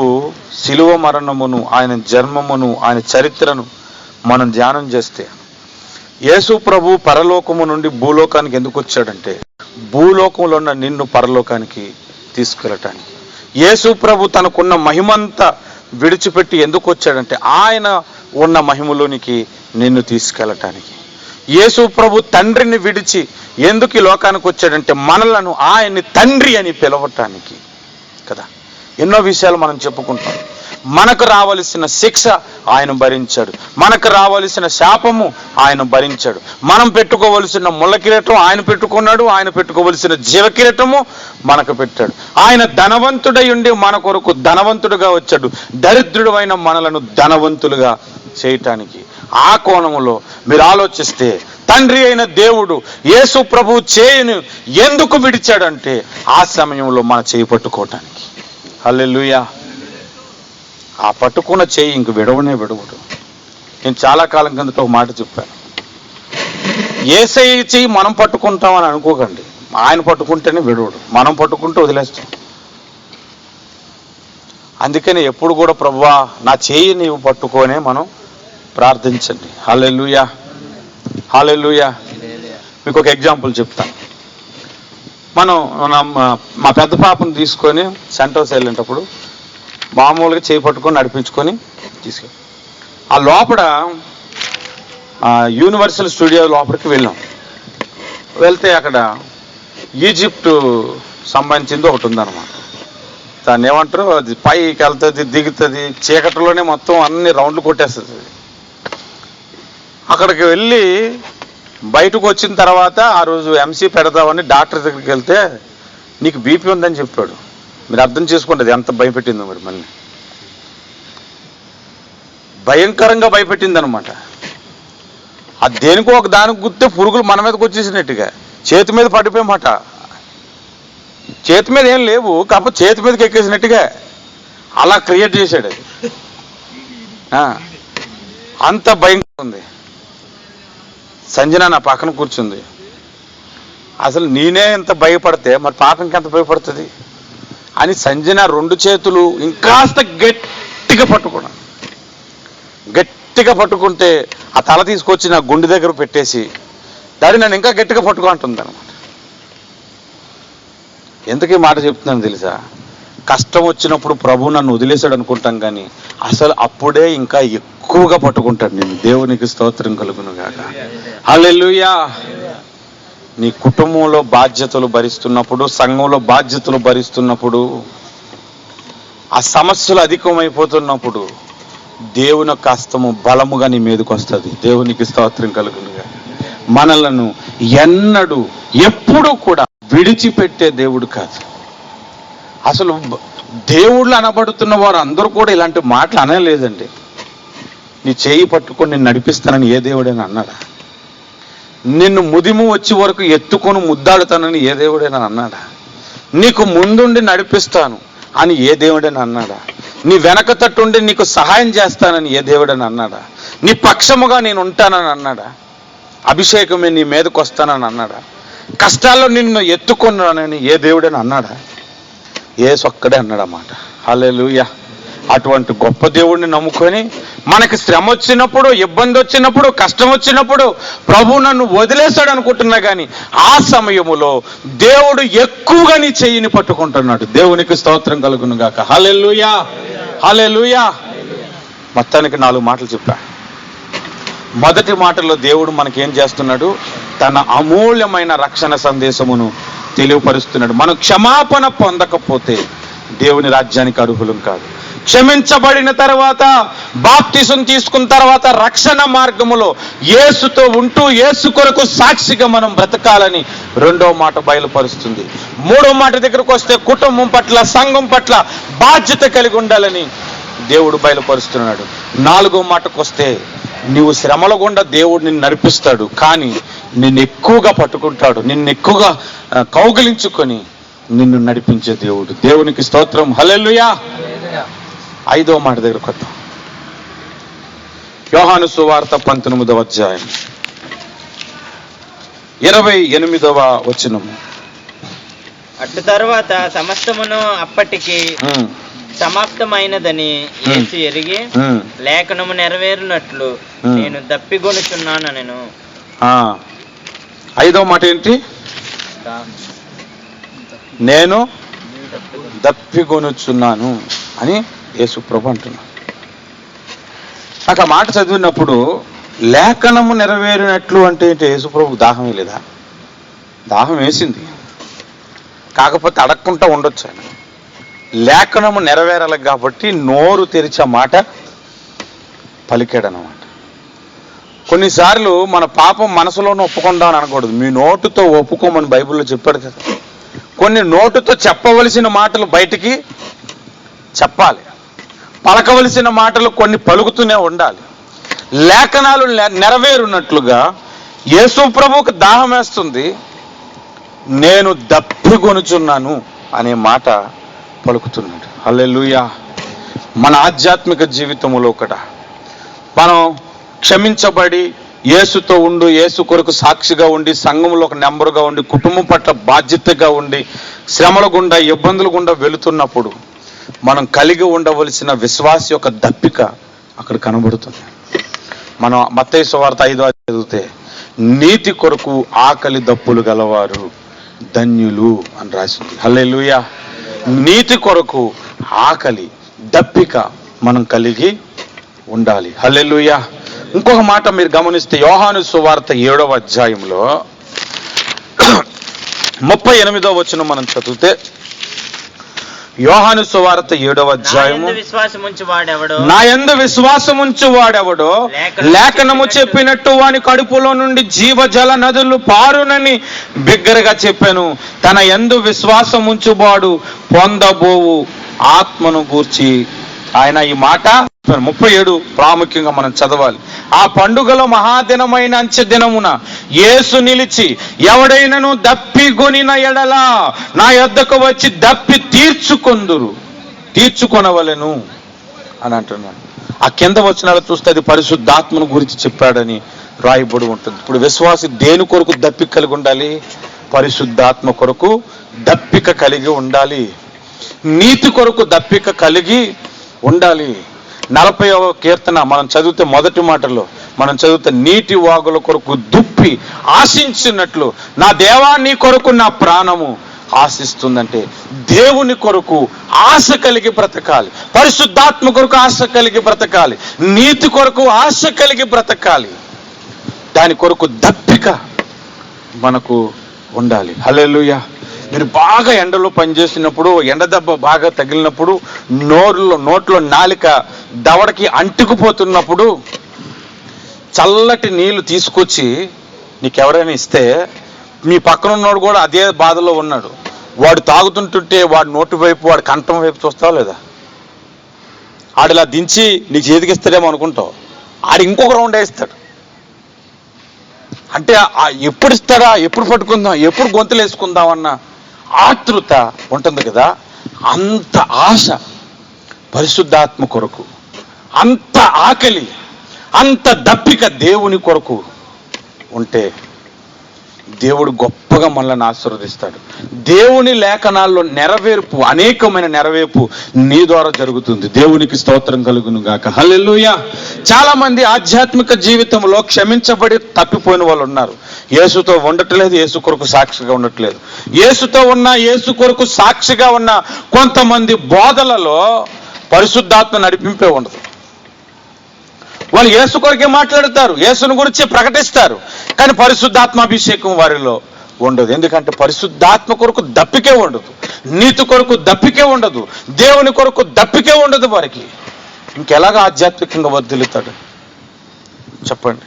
శిలువ మరణమును, ఆయన జన్మమును, ఆయన చరిత్రను మనం ధ్యానం చేస్తే, యేసు ప్రభు పరలోకము నుండి భూలోకానికి ఎందుకు వచ్చాడంటే, భూలోకంలో ఉన్న నిన్ను పరలోకానికి తీసుకెళ్ళటానికి. యేసు ప్రభు తనకున్న మహిమంతా విడిచిపెట్టి ఎందుకు వచ్చాడంటే, ఆయన ఉన్న మహిమలోనికి నిన్ను తీసుకెళ్ళటానికి. యేసు ప్రభు తండ్రిని విడిచి ఎందుకు ఈ లోకానికి వచ్చాడంటే, మనలను ఆయన్ని తండ్రి అని పిలవటానికి కదా. ఎన్నో విషయాలు మనం చెప్పుకుంటాం. మనకు రావలసిన శిక్ష ఆయన భరించాడు, మనకు రావలసిన శాపము ఆయన భరించాడు. మనం పెట్టుకోవలసిన ముళ్ళ కిరీటం ఆయన పెట్టుకున్నాడు, ఆయన పెట్టుకోవలసిన జీవ కిరీటము మనకు పెట్టాడు. ఆయన ధనవంతుడై ఉండి మన కొరకు ధనవంతుడుగా వచ్చాడు, దరిద్రుడు అయిన మనలను ధనవంతులుగా చేయటానికి. ఆ కోణములో మీరు ఆలోచిస్తే, తండ్రి అయిన దేవుడు యేసు ప్రభు చేయును ఎందుకు విడిచాడంటే, ఆ సమయంలో మన చేయి పట్టుకోవటానికి. హల్లెలూయా. ఆ పట్టుకున్న చేయి ఇంక విడవనే విడవడు. నేను చాలా కాలం కిందట ఒక మాట చెప్పాను, యేసయ్య చెయ్యి మనం పట్టుకుంటామని అనుకోకండి. ఆయన పట్టుకుంటేనే విడవడు, మనం పట్టుకుంటూ వదిలేస్తాం. అందుకని ఎప్పుడు కూడా ప్రభువా నా చేయి నీవు పట్టుకోనే మనం ప్రార్థించండి. హల్లెలూయా, హల్లెలూయా. మీకు ఒక ఎగ్జాంపుల్ చెప్తాను. మనం మా పెద్ద పాపను తీసుకొని సెంటర్స్ వెళ్ళేటప్పుడు మామూలుగా చేయి పట్టుకొని నడిపించుకొని తీసుకెళ్ళి ఆ లోపల యూనివర్సల్ స్టూడియో లోపలికి వెళ్ళాం. వెళ్తే అక్కడ ఈజిప్టు సంబంధించింది ఒకటి ఉందన్నమాట. దాన్ని ఏమంటారు, అది పైకి వెళ్తుంది, దిగుతుంది, చీకటిలోనే మొత్తం అన్ని రౌండ్లు కొట్టేస్తుంది. అక్కడికి వెళ్ళి బయటకు వచ్చిన తర్వాత ఆ రోజు ఎంసీ పెడదామని డాక్టర్ దగ్గరికి వెళ్తే, నీకు బీపీ ఉందని చెప్పాడు. మీరు అర్థం చేసుకోండి అది ఎంత భయపెట్టిందో. మరి మళ్ళీ భయంకరంగా భయపెట్టింది అనమాట. అది దేనికో ఒక దానికి గుర్తే పురుగులు మన మీదకి వచ్చేసినట్టుగా చేతి మీద పడిపోయమాట. చేతి మీద ఏం లేవు, కాకపోతే చేతి మీదకి ఎక్కేసినట్టుగా అలా క్రియేట్ చేశాడు అది. అంత భయంకరంగా ఉంది. సంజన నా పక్కన కూర్చుంది. అసలు నేనే ఎంత భయపడితే మరి పాప ఇంకెంత భయపడుతుంది అని సంజన రెండు చేతులు ఇంకాస్త గట్టిగా పట్టుకున్నాను. గట్టిగా పట్టుకుంటే ఆ తల తీసుకొచ్చి నా గుండె దగ్గర పెట్టేసి దాన్ని నన్ను ఇంకా గట్టిగా పట్టుకుంటుంది అనమాట. ఎందుకు ఈ మాట చెప్తున్నాను తెలుసా? కష్టం వచ్చినప్పుడు ప్రభు నన్ను వదిలేశాడు అనుకుంటాం, కానీ అసలు అప్పుడే ఇంకా ఎక్కువగా పట్టుకుంటాడు నేను. దేవునికి స్తోత్రం కలుగును గాక. హల్లెలూయా. నీ కుటుంబంలో బాధ్యతలు భరిస్తున్నప్పుడు, సంఘంలో బాధ్యతలు భరిస్తున్నప్పుడు, ఆ సమస్యలు అధికమైపోతున్నప్పుడు దేవుని యొక్క హస్తము బలముగా నీ మీదకి వస్తుంది. దేవునికి స్తోత్రం కలుగునుగా. మనలను ఎన్నడూ ఎప్పుడూ కూడా విడిచిపెట్టే దేవుడు కాదు. అసలు దేవుళ్ళు అనబడుతున్న వారు అందరూ కూడా ఇలాంటి మాటలు అనలేదండి. నీ చేయి పట్టుకొని నేను నడిపిస్తానని ఏ దేవుడైనా అన్నాడా? నిన్ను ముదిము వచ్చే వరకు ఎత్తుకొని ముద్దాడుతానని ఏ దేవుడైనా అన్నాడా? నీకు ముందుండి నడిపిస్తాను అని ఏ దేవుడైనా అన్నాడా? నీ వెనక తట్టుండి నీకు సహాయం చేస్తానని ఏ దేవుడైనా అన్నాడా? నీ పక్షముగా నేను ఉంటానని అన్నాడా? అభిషేకమే నీ మీదకి వస్తానని అన్నాడా? కష్టాల్లో నిన్ను ఎత్తుకున్నానని ఏ దేవుడైనా అన్నాడా? యేసు ఒక్కడే అన్నాడన్నమాట. హల్లెలూయా. అటువంటి గొప్ప దేవుడిని నమ్ముకొని మనకి శ్రమ వచ్చినప్పుడు, ఇబ్బంది వచ్చినప్పుడు, కష్టం వచ్చినప్పుడు ప్రభు నన్ను వదిలేశాడు అనుకుంటున్నా కానీ ఆ సమయములో దేవుడు ఎక్కువగా నీ చెయ్యిని పట్టుకుంటున్నాడు. దేవునికి స్తోత్రం కలుగును గాక. హల్లెలూయా, హల్లెలూయా. మొత్తానికి 4 మాటలు చెప్పా. మొదటి మాటలో దేవుడు మనకేం చేస్తున్నాడు? తన అమూల్యమైన రక్షణ సందేశమును తెలియపరుస్తున్నాడు. మనం క్షమాపణ పొందకపోతే దేవుని రాజ్యానికి అర్హులం కాదు. క్షమించబడిన తర్వాత, బాప్తిసం తీసుకున్న తర్వాత రక్షణ మార్గములో యేసుతో ఉంటూ యేసు కొరకు సాక్షిగా మనం బ్రతకాలని 2వ మాట బయలుపరుస్తుంది. 3వ మాట దగ్గరకు వస్తే కుటుంబం పట్ల, సంఘం పట్ల బాధ్యత కలిగి ఉండాలని దేవుడు బయలుపరుస్తున్నాడు. 4వ మాటకు వస్తే నీవు శ్రమల గుండా దేవుడు నిన్ను నడిపిస్తాడు, కానీ నిన్ను ఎక్కువగా పట్టుకుంటాడు, నిన్ను ఎక్కువగా కౌగిలించుకొని నిన్ను నడిపించే దేవుడు. దేవునికి స్తోత్రం. హల్లెలూయా. 5వ మాట దగ్గరకు వద్దాం. యోహాను సువార్త 19వ అధ్యాయం 28వ వచనము. అటు తరువాత సమస్తమును అప్పటికి సమాప్తమైనదని యేసు ఎరిగి లేఖనము నెరవేరునట్లు నేను దప్పిగొనుచున్నాను. నేను 5వ మాట ఏంటి? నేను దప్పిగొనుచున్నాను అని యేసు ప్రభు అంటున్నాడు. నాకు ఆ మాట చదివినప్పుడు లేఖనము నెరవేరినట్లు అంటే ఏంటి? యేసు ప్రభు దాహం లేదా? దాహం వేసింది, కాకపోతే అడగకుండా ఉండొచ్చు ఆయన. లేఖనము నెరవేరాలి కాబట్టి నోరు తెరిచే మాట పలికాడనమాట. కొన్నిసార్లు మన పాపం మనసులోనే ఒప్పుకుందాం అని అనకూడదు. మీ నోటుతో ఒప్పుకోమని బైబిల్లో చెప్పాడు కదా. కొన్ని నోటుతో చెప్పవలసిన మాటలు బయటికి చెప్పాలి, పలకవలసిన మాటలు కొన్ని పలుకుతూనే ఉండాలి. లేఖనాలు నెరవేరున్నట్లుగా యేసు ప్రభువుకు దాహం వేస్తుంది, నేను దప్పిగొనుచున్నాను అనే మాట పలుకుతున్నాడు. హల్లెలూయా. మన ఆధ్యాత్మిక జీవితంలో కూడా మనం క్షమించబడి యేసుతో ఉండి, యేసు కొరకు సాక్షిగా ఉండి, సంఘంలో ఒక నెంబరుగా ఉండి, కుటుంబం పట్ల బాధ్యతగా ఉండి, శ్రమల గుండా, ఇబ్బందుల గుండా వెళుతున్నప్పుడు మనం కలిగి ఉండవలసిన విశ్వాస యొక్క దప్పిక అక్కడ కనబడుతుంది. మనం మత్తయి సువార్త 5వ చదివితే నీతి కొరకు ఆకలి దప్పులు గలవారు ధన్యులు అని రాసింది. హల్లెలూయా. నీతి కొరకు ఆకలి దప్పిక మనం కలిగి ఉండాలి. హల్లెలూయా. ఇంకొక మాట మీరు గమనిస్తే యోహాను సువార్త 7వ అధ్యాయంలో 38వ వచనం మనం చదివితే, యోహాను సువార్త 7వ అధ్యాయము, నా యందు విశ్వాసముంచు వాడెవడో లేఖనము చెప్పినట్టు వాని కడుపులో నుండి జీవజల నదులు పారునని బిగ్గరగా చెప్పాను. తన యందు విశ్వాసముంచువాడు పొందబోవు ఆత్మను గూర్చి ఆయన ఈ మాట 37 ప్రాముఖ్యంగా మనం చదవాలి. ఆ పండుగలో మహాదినమైన అంచె దినమున యేసు నిలిచి, ఎవడైనను దప్పిగొనిన ఎడల నా యొద్దకు వచ్చి దప్పి తీర్చుకొనవలెను అని అంటున్నాడు. ఆ కింద వచనాలు చూస్తే అది పరిశుద్ధాత్మను గురించి చెప్పాడని రాయబడి ఉంటుంది. ఇప్పుడు విశ్వాసి దేని కొరకు దప్పిక కలిగి ఉండాలి? పరిశుద్ధాత్మ కొరకు దప్పిక కలిగి ఉండాలి. నీతి కొరకు దప్పిక కలిగి ఉండాలి. 40వ కీర్తన మనం చదివితే మొదటి మాటలో మనం చదివితే నీటి వాగుల కొరకు దుప్పి ఆశించినట్లు నా దేవా నీ కొరకు నా ప్రాణము ఆశిస్తుందంటే దేవుని కొరకు ఆశ కలిగి బ్రతకాలి, పరిశుద్ధాత్మ కొరకు ఆశ కలిగి బ్రతకాలి, నీతి కొరకు ఆశ కలిగి బ్రతకాలి. దాని కొరకు దప్పిక మనకు ఉండాలి. హల్లెలూయా. మీరు బాగా ఎండలో పనిచేసినప్పుడు, ఎండ దెబ్బ బాగా తగిలినప్పుడు నోట్లో నాలిక దవడకి అంటుకుపోతున్నప్పుడు చల్లటి నీళ్లు తీసుకొచ్చి నీకెవరైనా ఇస్తే మీ పక్కన ఉన్నవాడు కూడా అదే బాధలో ఉన్నాడు, వాడు తాగుతుంటుంటే వాడి నోటి వైపు వాడి కంఠం వైపు చూస్తావా లేదా? ఆడిలా దించి నీకు చేతికిస్తాడేమో అనుకుంటావు, ఆడు ఇంకొక రౌండ్ వేస్తాడు. అంటే ఎప్పుడు ఇస్తాడా, ఎప్పుడు పట్టుకుందాం, ఎప్పుడు గొంతులు వేసుకుందాం అన్న ఆతృత ఉంటుంది కదా. అంత ఆశ పరిశుద్ధాత్మ కొరకు, అంత ఆకలి, అంత దప్పిక దేవుని కొరకు ఉంటే దేవుడు గొప్పగా మనల్ని ఆశీర్వదిస్తాడు. దేవుని లేఖనాల్లో నెరవేర్పు, అనేకమైన నెరవేర్పు నీ ద్వారా జరుగుతుంది. దేవునికి స్తోత్రం కలుగును గాక. హల్లెలూయా. చాలా మంది ఆధ్యాత్మిక జీవితంలో క్షమించబడి తప్పిపోయిన వాళ్ళు ఉన్నారు. యేసుతో ఉండట్లేదు, యేసు కొరకు సాక్షిగా ఉండట్లేదు. యేసుతో ఉన్న, యేసు కొరకు సాక్షిగా ఉన్న కొంతమంది బోధలలో పరిశుద్ధాత్మ నడిపింపే ఉండదు. వాళ్ళు యేసు కొరకే మాట్లాడతారు, యేసుని గురించి ప్రకటిస్తారు, కానీ పరిశుద్ధాత్మాభిషేకం వారిలో ఉండదు. ఎందుకంటే పరిశుద్ధాత్మ కొరకు దప్పికే ఉండదు, నీతి కొరకు దప్పికే ఉండదు, దేవుని కొరకు దప్పికే ఉండదు వారికి. ఇంకెలాగా ఆధ్యాత్మికంగా వర్ధిల్లుతాడు చెప్పండి?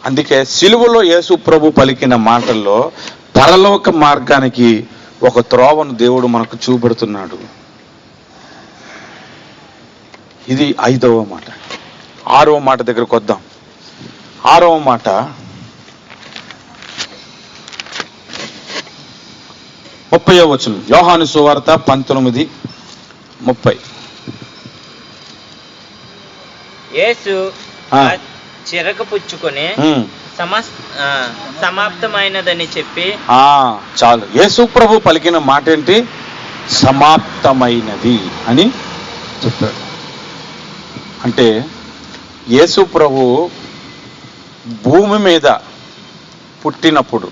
అందుకే సిలువలో యేసు ప్రభు పలికిన మాటల్లో పరలోక మార్గానికి ఒక త్రోవను దేవుడు మనకు చూపెడుతున్నాడు. ఇది 5వ మాట. 6వ మాట దగ్గరకు వద్దాం. 6వ మాట 30వ వచనం, యోహాను సువార్త 19:30. యేసు చిరక పుచ్చుకొని సమాప్తమైనదని చెప్పి, చాలు. యేసు ప్రభు పలికిన మాట ఏంటి? సమాప్తమైనది అని చెప్పాడు. అంటే యేసు ప్రభు భూమి మీద పుట్టినప్పుడు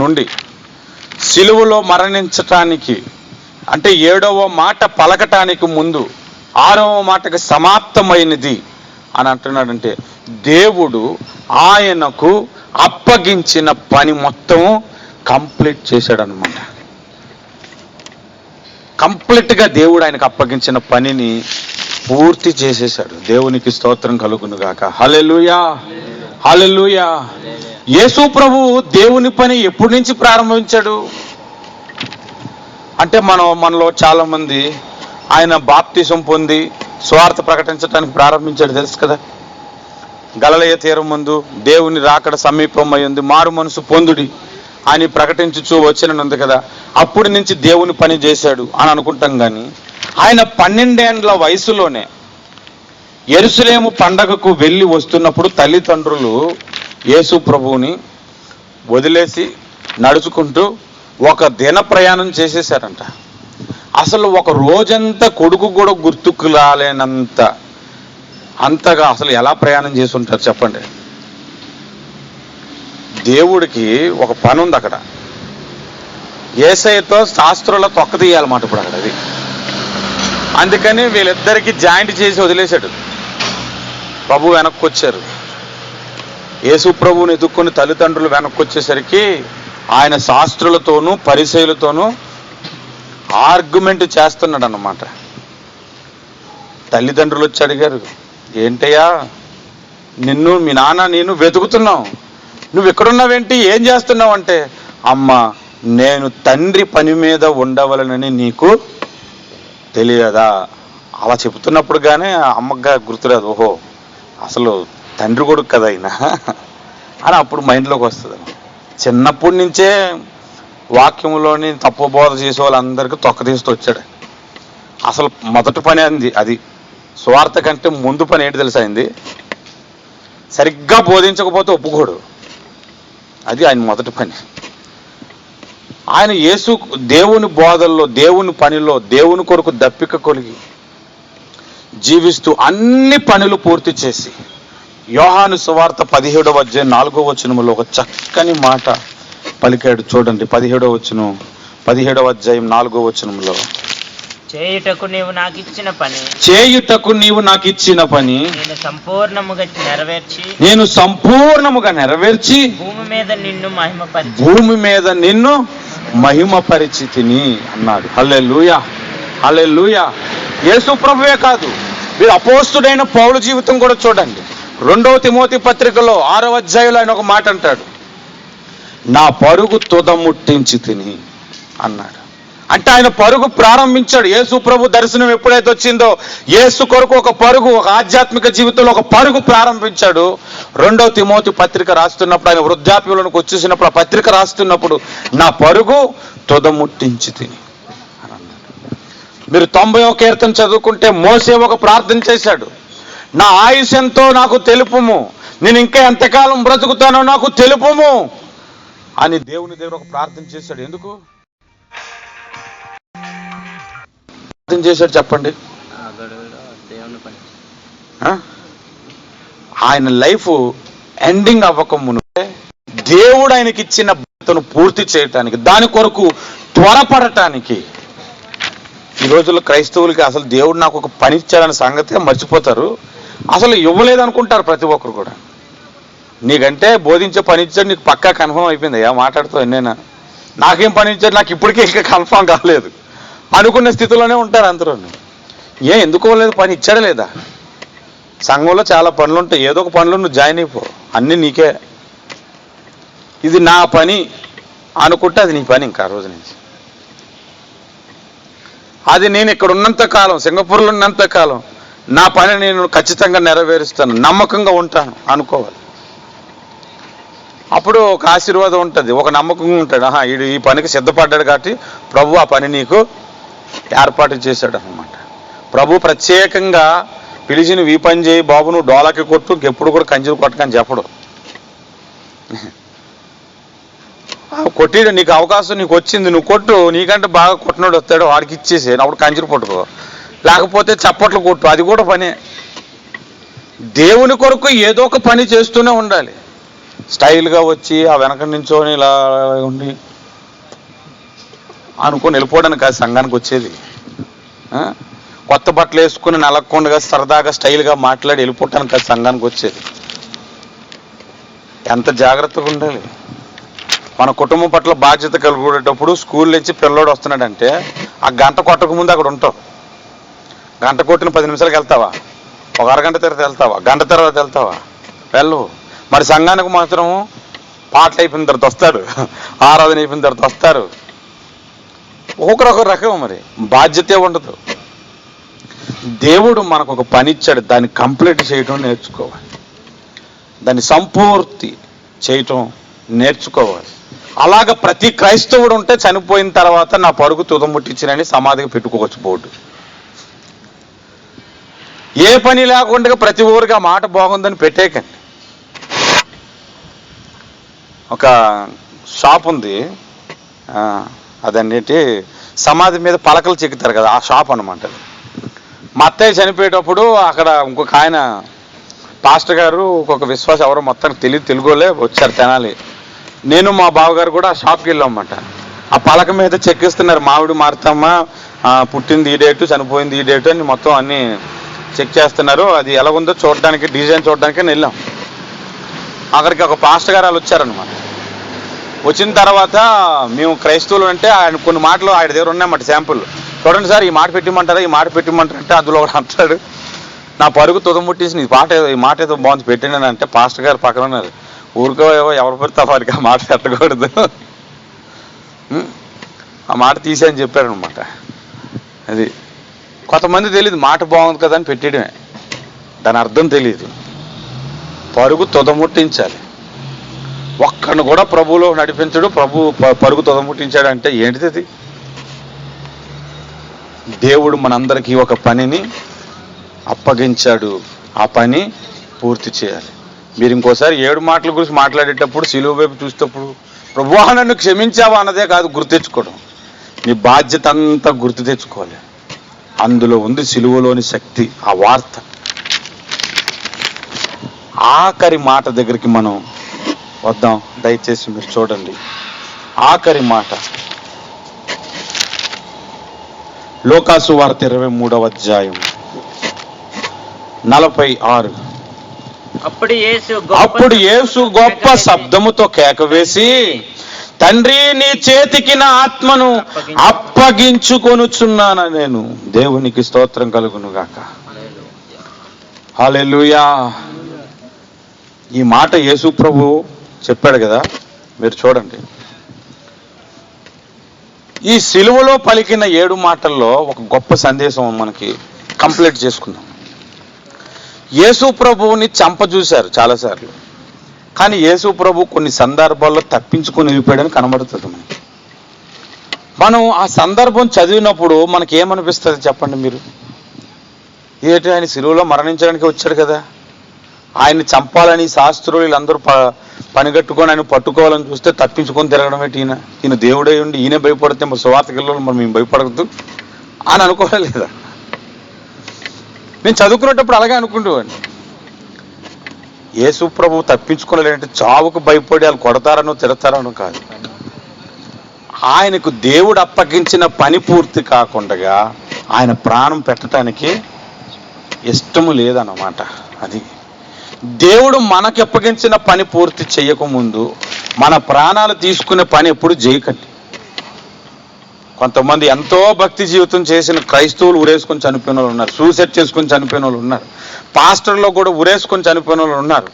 నుండి సిలువలో మరణించటానికి, అంటే 7వ మాట పలకటానికి ముందు 6వ మాటకి సమాప్తమైనది అని అంటున్నాడంటే దేవుడు ఆయనకు అప్పగించిన పని మొత్తం కంప్లీట్ చేశాడనమాట. కంప్లీట్గా దేవుడు ఆయనకు అప్పగించిన పనిని పూర్తి చేసేశాడు. దేవునికి స్తోత్రం కలుగును గాక. హల్లెలూయా, హల్లెలూయా. యేసు ప్రభువు దేవుని పని ఎప్పటి నుంచి ప్రారంభించాడు అంటే మనలో చాలా మంది ఆయన బాప్తిసం పొంది స్వార్థ ప్రకటించడానికి ప్రారంభించాడు తెలుసు కదా. గలిలయ తీరం ముందు దేవుని రాకడ సమీపం అయ్యింది, మారు మనసు పొందుడి అని ప్రకటించుచూ వచ్చినది కదా. అప్పటి నుంచి దేవుని పని చేశాడు అని అనుకుంటాం. కానీ ఆయన 12 ఏళ్ల వయసులోనే యెరూషలేము పండగకు వెళ్ళి వస్తున్నప్పుడు తల్లిదండ్రులు యేసు ప్రభువుని వదిలేసి నడుచుకుంటూ ఒక దిన ప్రయాణం చేసేసారంట. అసలు ఒక రోజంతా కొడుకు కూడా గుర్తుకు అంతగా అసలు ఎలా ప్రయాణం చేసి ఉంటారు చెప్పండి? దేవుడికి ఒక పని ఉంది అక్కడ. యేసయ్యతో శాస్త్రుల తొక్క తీయాలన్నమాట ఇప్పుడు అక్కడ. అది అందుకని వీళ్ళిద్దరికి జాయింట్ చేసి వదిలేశాడు. ప్రభు వెనక్కి వచ్చారు. యేసు ప్రభువుని ఎదుర్కొని తల్లిదండ్రులు వెనక్కి వచ్చేసరికి ఆయన శాస్త్రులతోనూ పరిసయ్యులతోనూ ఆర్గ్యుమెంట్ చేస్తున్నాడు అన్నమాట. తల్లిదండ్రులు వచ్చి అడిగారు, ఏంటయ్యా నిన్ను మీ నాన్న నేను వెతుకుతున్నావు, నువ్వు ఎక్కడున్నావేంటి, ఏం చేస్తున్నావు అంటే, అమ్మ నేను తండ్రి పని మీద ఉండవలనని నీకు తెలియదా? అలా చెబుతున్నప్పుడు కానీ అమ్మగా గుర్తురాదు, ఓహో అసలు తండ్రి కొడుకు కదా అయినా అని అప్పుడు మైండ్లోకి వస్తుంది. చిన్నప్పటి నుంచే వాక్యంలోని తప్పు బోధ చేసే వాళ్ళందరికీ తొక్క తీస్తూ వచ్చాడు. అసలు మొదటి పని అంది అది. స్వార్థ కంటే ముందు పని ఏంటి తెలుసా అయింది? సరిగ్గా బోధించకపోతే ఒప్పుకోడు. అది ఆయన మొదటి పని. ఆయన యేసు దేవుని బోధల్లో, దేవుని పనిలో, దేవుని కొరకు దప్పిక కొలిగి జీవిస్తూ అన్ని పనులు పూర్తి చేసి యోహాను సువార్త 17వ అధ్యాయం 4వ వచనంలో ఒక చక్కని మాట పలికాడు చూడండి. 17వ వచనం, 17వ అధ్యాయం 4వ వచనంలో, చేయుటకు నీవు నాకు ఇచ్చిన పని నేను సంపూర్ణముగా నెరవేర్చి భూమి మీద నిన్ను మహిమపరిచి తిని అన్నాడు. హల్లెలూయా, హల్లెలూయా. యేసు ప్రభువే కాదు, మీరు అపోస్తుడైన పౌలు జీవితం కూడా చూడండి. 2వ తిమోతి పత్రికలో 6వ అధ్యాయంలో ఆయన ఒక మాట అంటాడు, నా పరుగు తుదముట్టించి తిని అన్నాడు. అంటే ఆయన పరుగు ప్రారంభించాడు. యేసు ప్రభు దర్శనం ఎప్పుడైతే వచ్చిందో యేసు కొరకు ఒక పరుగు, ఒక ఆధ్యాత్మిక జీవితంలో ఒక పరుగు ప్రారంభించాడు. 2వ తిమోతి పత్రిక రాస్తున్నప్పుడు, ఆయన వృద్ధాప్యంలోకి వచ్చేసినప్పుడు ఆ పత్రిక రాస్తున్నప్పుడు నా పరుగు తుదముట్టించి తిని అని అన్నాడు. మీరు 90వ కీర్తన చదువుకుంటే మోసే ఒక ప్రార్థన చేశాడు, నా ఆయుష్ ఎంతో నాకు తెలుపుము, నేను ఇంకా ఎంతకాలం బ్రతుకుతానో నాకు తెలుపుము అని దేవుని దగ్గర ఒక ప్రార్థన చేశాడు. ఎందుకు ప్రార్థన చేశాడు చెప్పండి? ఆయన లైఫ్ ఎండింగ్ అవ్వక మునుపే దేవుడు ఆయనకి ఇచ్చిన బాధ్యతను పూర్తి చేయటానికి, దాని కొరకు త్వరపడటానికి. ఈ రోజుల్లో క్రైస్తవులకి అసలు దేవుడు నాకు ఒక పని ఇచ్చాడనే సంగతి మర్చిపోతారు. అసలు ఇవ్వలేదు అనుకుంటారు ప్రతి ఒక్కరు కూడా. నీకంటే బోధించే పని ఇచ్చాడు, నీకు పక్కా కన్ఫర్మ్ అయిపోయింది. మాట్లాడుతావు ఎన్నైనా, నాకేం పని ఇచ్చాడు, నాకు ఇప్పటికే ఇంకా కన్ఫర్మ్ కాలేదు అనుకునే స్థితిలోనే ఉంటారు అందరూ. ఎందుకు లేదు, పని ఇచ్చాడా లేదా? సంఘంలో చాలా పనులు ఉంటాయి, ఏదో ఒక పనులు నువ్వు జాయిన్ అయిపో, అన్నీ నీకే. ఇది నా పని అనుకుంటే అది నీ పని ఇంకా ఆ రోజు నుంచి. అది నేను ఇక్కడ ఉన్నంత కాలం, సింగపూర్లో ఉన్నంత కాలం నా పని నేను ఖచ్చితంగా నెరవేరుస్తాను, నమ్మకంగా ఉంటాను అనుకోవాలి. అప్పుడు ఒక ఆశీర్వాదం ఉంటుంది, ఒక నమ్మకంగా ఉంటాడు. వీడు ఈ పనికి సిద్ధపడ్డాడు కాబట్టి ప్రభు ఆ పని నీకు ఏర్పాటు చేశాడు అన్నమాట. ప్రభు ప్రత్యేకంగా పిలిచి నువ్వు ఈ పని చేయి బాబు, నువ్వు డోలాకి కొట్టు, ఇంకెప్పుడు కూడా కంచెలు కొట్టకని చెప్పడు. కొట్టిడు, నీకు అవకాశం నీకు వచ్చింది, నువ్వు కొట్టు, నీకంటే బాగా కొట్టినోడు వస్తాడు, వాడికి ఇచ్చేసి అప్పుడు కంచెలు పట్టుకో, లేకపోతే చప్పట్లు కొట్టు, అది కూడా పనే. దేవుని కొరకు ఏదో ఒక పని చేస్తూనే ఉండాలి. స్టైల్గా వచ్చి ఆ వెనక నుంచోని ఇలా ఉండి అనుకుని వెళ్ళిపోవడానికి కాదు సంఘానికి వచ్చేది. కొత్త బట్టలు వేసుకుని నలగకుండా సరదాగా స్టైల్గా మాట్లాడి వెళ్ళిపోవటానికి కాదు సంఘానికి వచ్చేది. ఎంత జాగ్రత్తగా ఉండాలి. మన కుటుంబం పట్ల బాధ్యత కలుగునేటప్పుడు స్కూల్ నుంచి పిల్లోడు వస్తున్నాడంటే ఆ గంట కొట్టక ముందు అక్కడ ఉంటావు. గంట కొట్టిన 10 నిమిషాలకు వెళ్తావా? ఒక అరగంట తర్వాత వెళ్తావా? గంట తర్వాత వెళ్తావా? వెళ్ళు. మరి సంఘానికి మాత్రం పాటలు అయిపోయిన తర్వాత వస్తారు, ఆరాధన అయిపోయిన తర్వాత వస్తారు. ఒక్కొక్కరు రకం, మరి బాధ్యతే ఉండదు. దేవుడు మనకు ఒక పని ఇచ్చాడు, దాన్ని కంప్లీట్ చేయటం నేర్చుకోవాలి, దాన్ని సంపూర్తి చేయటం నేర్చుకోవాలి. అలాగ ప్రతి క్రైస్తవుడు ఉంటే చనిపోయిన తర్వాత నా పరుగు తుదముట్టించినని సమాధికి పెట్టుకోవచ్చు బోర్డు. ఏ పని లేకుండా ప్రతి ఊరికి ఆ మాట బాగుందని పెట్టేకండి. ఒక షాప్ ఉంది, అదన్నిటి సమాధి మీద పలకలు చెక్కుతారు కదా, ఆ షాప్ అనమాట. మా అత్తయ్య చనిపోయేటప్పుడు అక్కడ ఇంకొక ఆయన పాస్టర్ గారు, ఒక్కొక్క విశ్వాసం ఎవరో మొత్తానికి తెలుగులే వచ్చారు తెనాలి. నేను మా బావగారు కూడా ఆ షాప్కి వెళ్ళామన్నమాట. ఆ పలక మీద చెక్కిస్తున్నారు, మామిడి మార్తమ్మ పుట్టింది ఈ డేటు, చనిపోయింది ఈ డేటు అని మొత్తం అన్నీ చెక్ చేస్తున్నారు. అది ఎలాగుందో చూడడానికి, డిజైన్ చూడడానికి వెళ్ళాం. అక్కడికి ఒక పాస్టర్ గారు వాళ్ళు వచ్చారనమాట. వచ్చిన తర్వాత మేము క్రైస్తవులు అంటే ఆయన కొన్ని మాటలు ఆయన దగ్గర ఉన్నాయన్నమాట, శాంపుల్. చూడండి సార్, ఈ మాట పెట్టిమంటారా, ఈ మాట పెట్టిమంటారా అంటే అందులో ఒకటి అంటాడు, నా పరుగు తుదముట్టేసి ఈ మాట ఏదో బాగుంది పెట్టండి అంటే పాస్టర్ గారు పక్కన ఉన్నారు, ఊరికో ఎవరు పెడతా వారికి ఆ మాట పెట్టకూడదు, ఆ మాట తీసేయని చెప్పారు అనమాట. అది కొంతమంది తెలియదు, మాట బాగుంది కదా అని పెట్టేయడమే, దాని అర్థం తెలియదు. పరుగు తుదముట్టించాలి. ఒక్కడిని కూడా ప్రభువులో నడిపించడు, ప్రభు పరుగు తుదముట్టించాడు అంటే ఏంటిది అది? దేవుడు మనందరికీ ఒక పనిని అప్పగించాడు, ఆ పని పూర్తి చేయాలి. మీరు ఇంకోసారి 7 మాటల గురించి మాట్లాడేటప్పుడు సిలువ వైపు చూసేటప్పుడు ప్రభువా నన్ను క్షమించావా అన్నదే కాదు గుర్తు తెచ్చుకోవడం, నీ బాధ్యత అంతా గుర్తు తెచ్చుకోవాలి. అందులో ఉంది సిలువలోని శక్తి, ఆ వార్త. ఆఖరి మాట దగ్గరికి మనం వద్దాం, దయచేసి మీరు చూడండి. ఆఖరి మాట లోకాసు వార్త 23వ అధ్యాయం 46. అప్పుడు యేసు గొప్ప శబ్దముతో కేకవేసి, తండ్రి నీ చేతికి నా ఆత్మను అప్పగించుకొనుచున్నాను నేను. దేవునికి స్తోత్రం కలుగును గాక. హల్లెలూయా. ఈ మాట యేసు ప్రభు చెప్పాడు కదా, మీరు చూడండి. ఈ సిలువలో పలికిన 7 మాటల్లో ఒక గొప్ప సందేశం మనకి కంప్లీట్ చేసుకుందాం. యేసు ప్రభువుని చంపజూశారు చాలాసార్లు, కానీ యేసు ప్రభు కొన్ని సందర్భాల్లో తప్పించుకొని వెళ్ళిపోయాడని కనబడుతుంది మనకి. మనం ఆ సందర్భం చదివినప్పుడు మనకి ఏమనిపిస్తుంది చెప్పండి మీరు? ఏంటి, ఆయన సిలువలో మరణించడానికి వచ్చాడు కదా, ఆయన్ని చంపాలని శాస్త్రులు వీళ్ళందరూ పనిగట్టుకొని ఆయన పట్టుకోవాలని చూస్తే తప్పించుకొని తిరగడం ఏంటి? ఈయన దేవుడే ఉండి ఈయనే భయపడితే మరి సువార్తకెళ్ళి మరి మేము భయపడద్దు అని అనుకోలేదా? నేను చదువుకునేటప్పుడు అలాగే అనుకుంటేవాడిని. యేసు ప్రభు తప్పించుకోలేదంటే చావుకు భయపడి వాళ్ళు కొడతారనో తిడతారనో కాదు. ఆయనకు దేవుడు అప్పగించిన పని పూర్తి కాకుండా ఆయన ప్రాణం పెట్టడానికి ఇష్టము లేదన్నమాట. అది దేవుడు మనకి అప్పగించిన పని పూర్తి చేయకముందు మన ప్రాణాలు తీసుకునే పని ఎప్పుడు చేయకండి. కొంతమంది ఎంతో భక్తి జీవితం చేసిన క్రైస్తవులు ఉరేసుకొని చనిపోయిన వాళ్ళు ఉన్నారు, సూసైడ్ చేసుకొని చనిపోయిన వాళ్ళు ఉన్నారు, పాస్టర్లో కూడా ఉరేసుకొని చనిపోయిన వాళ్ళు ఉన్నారు.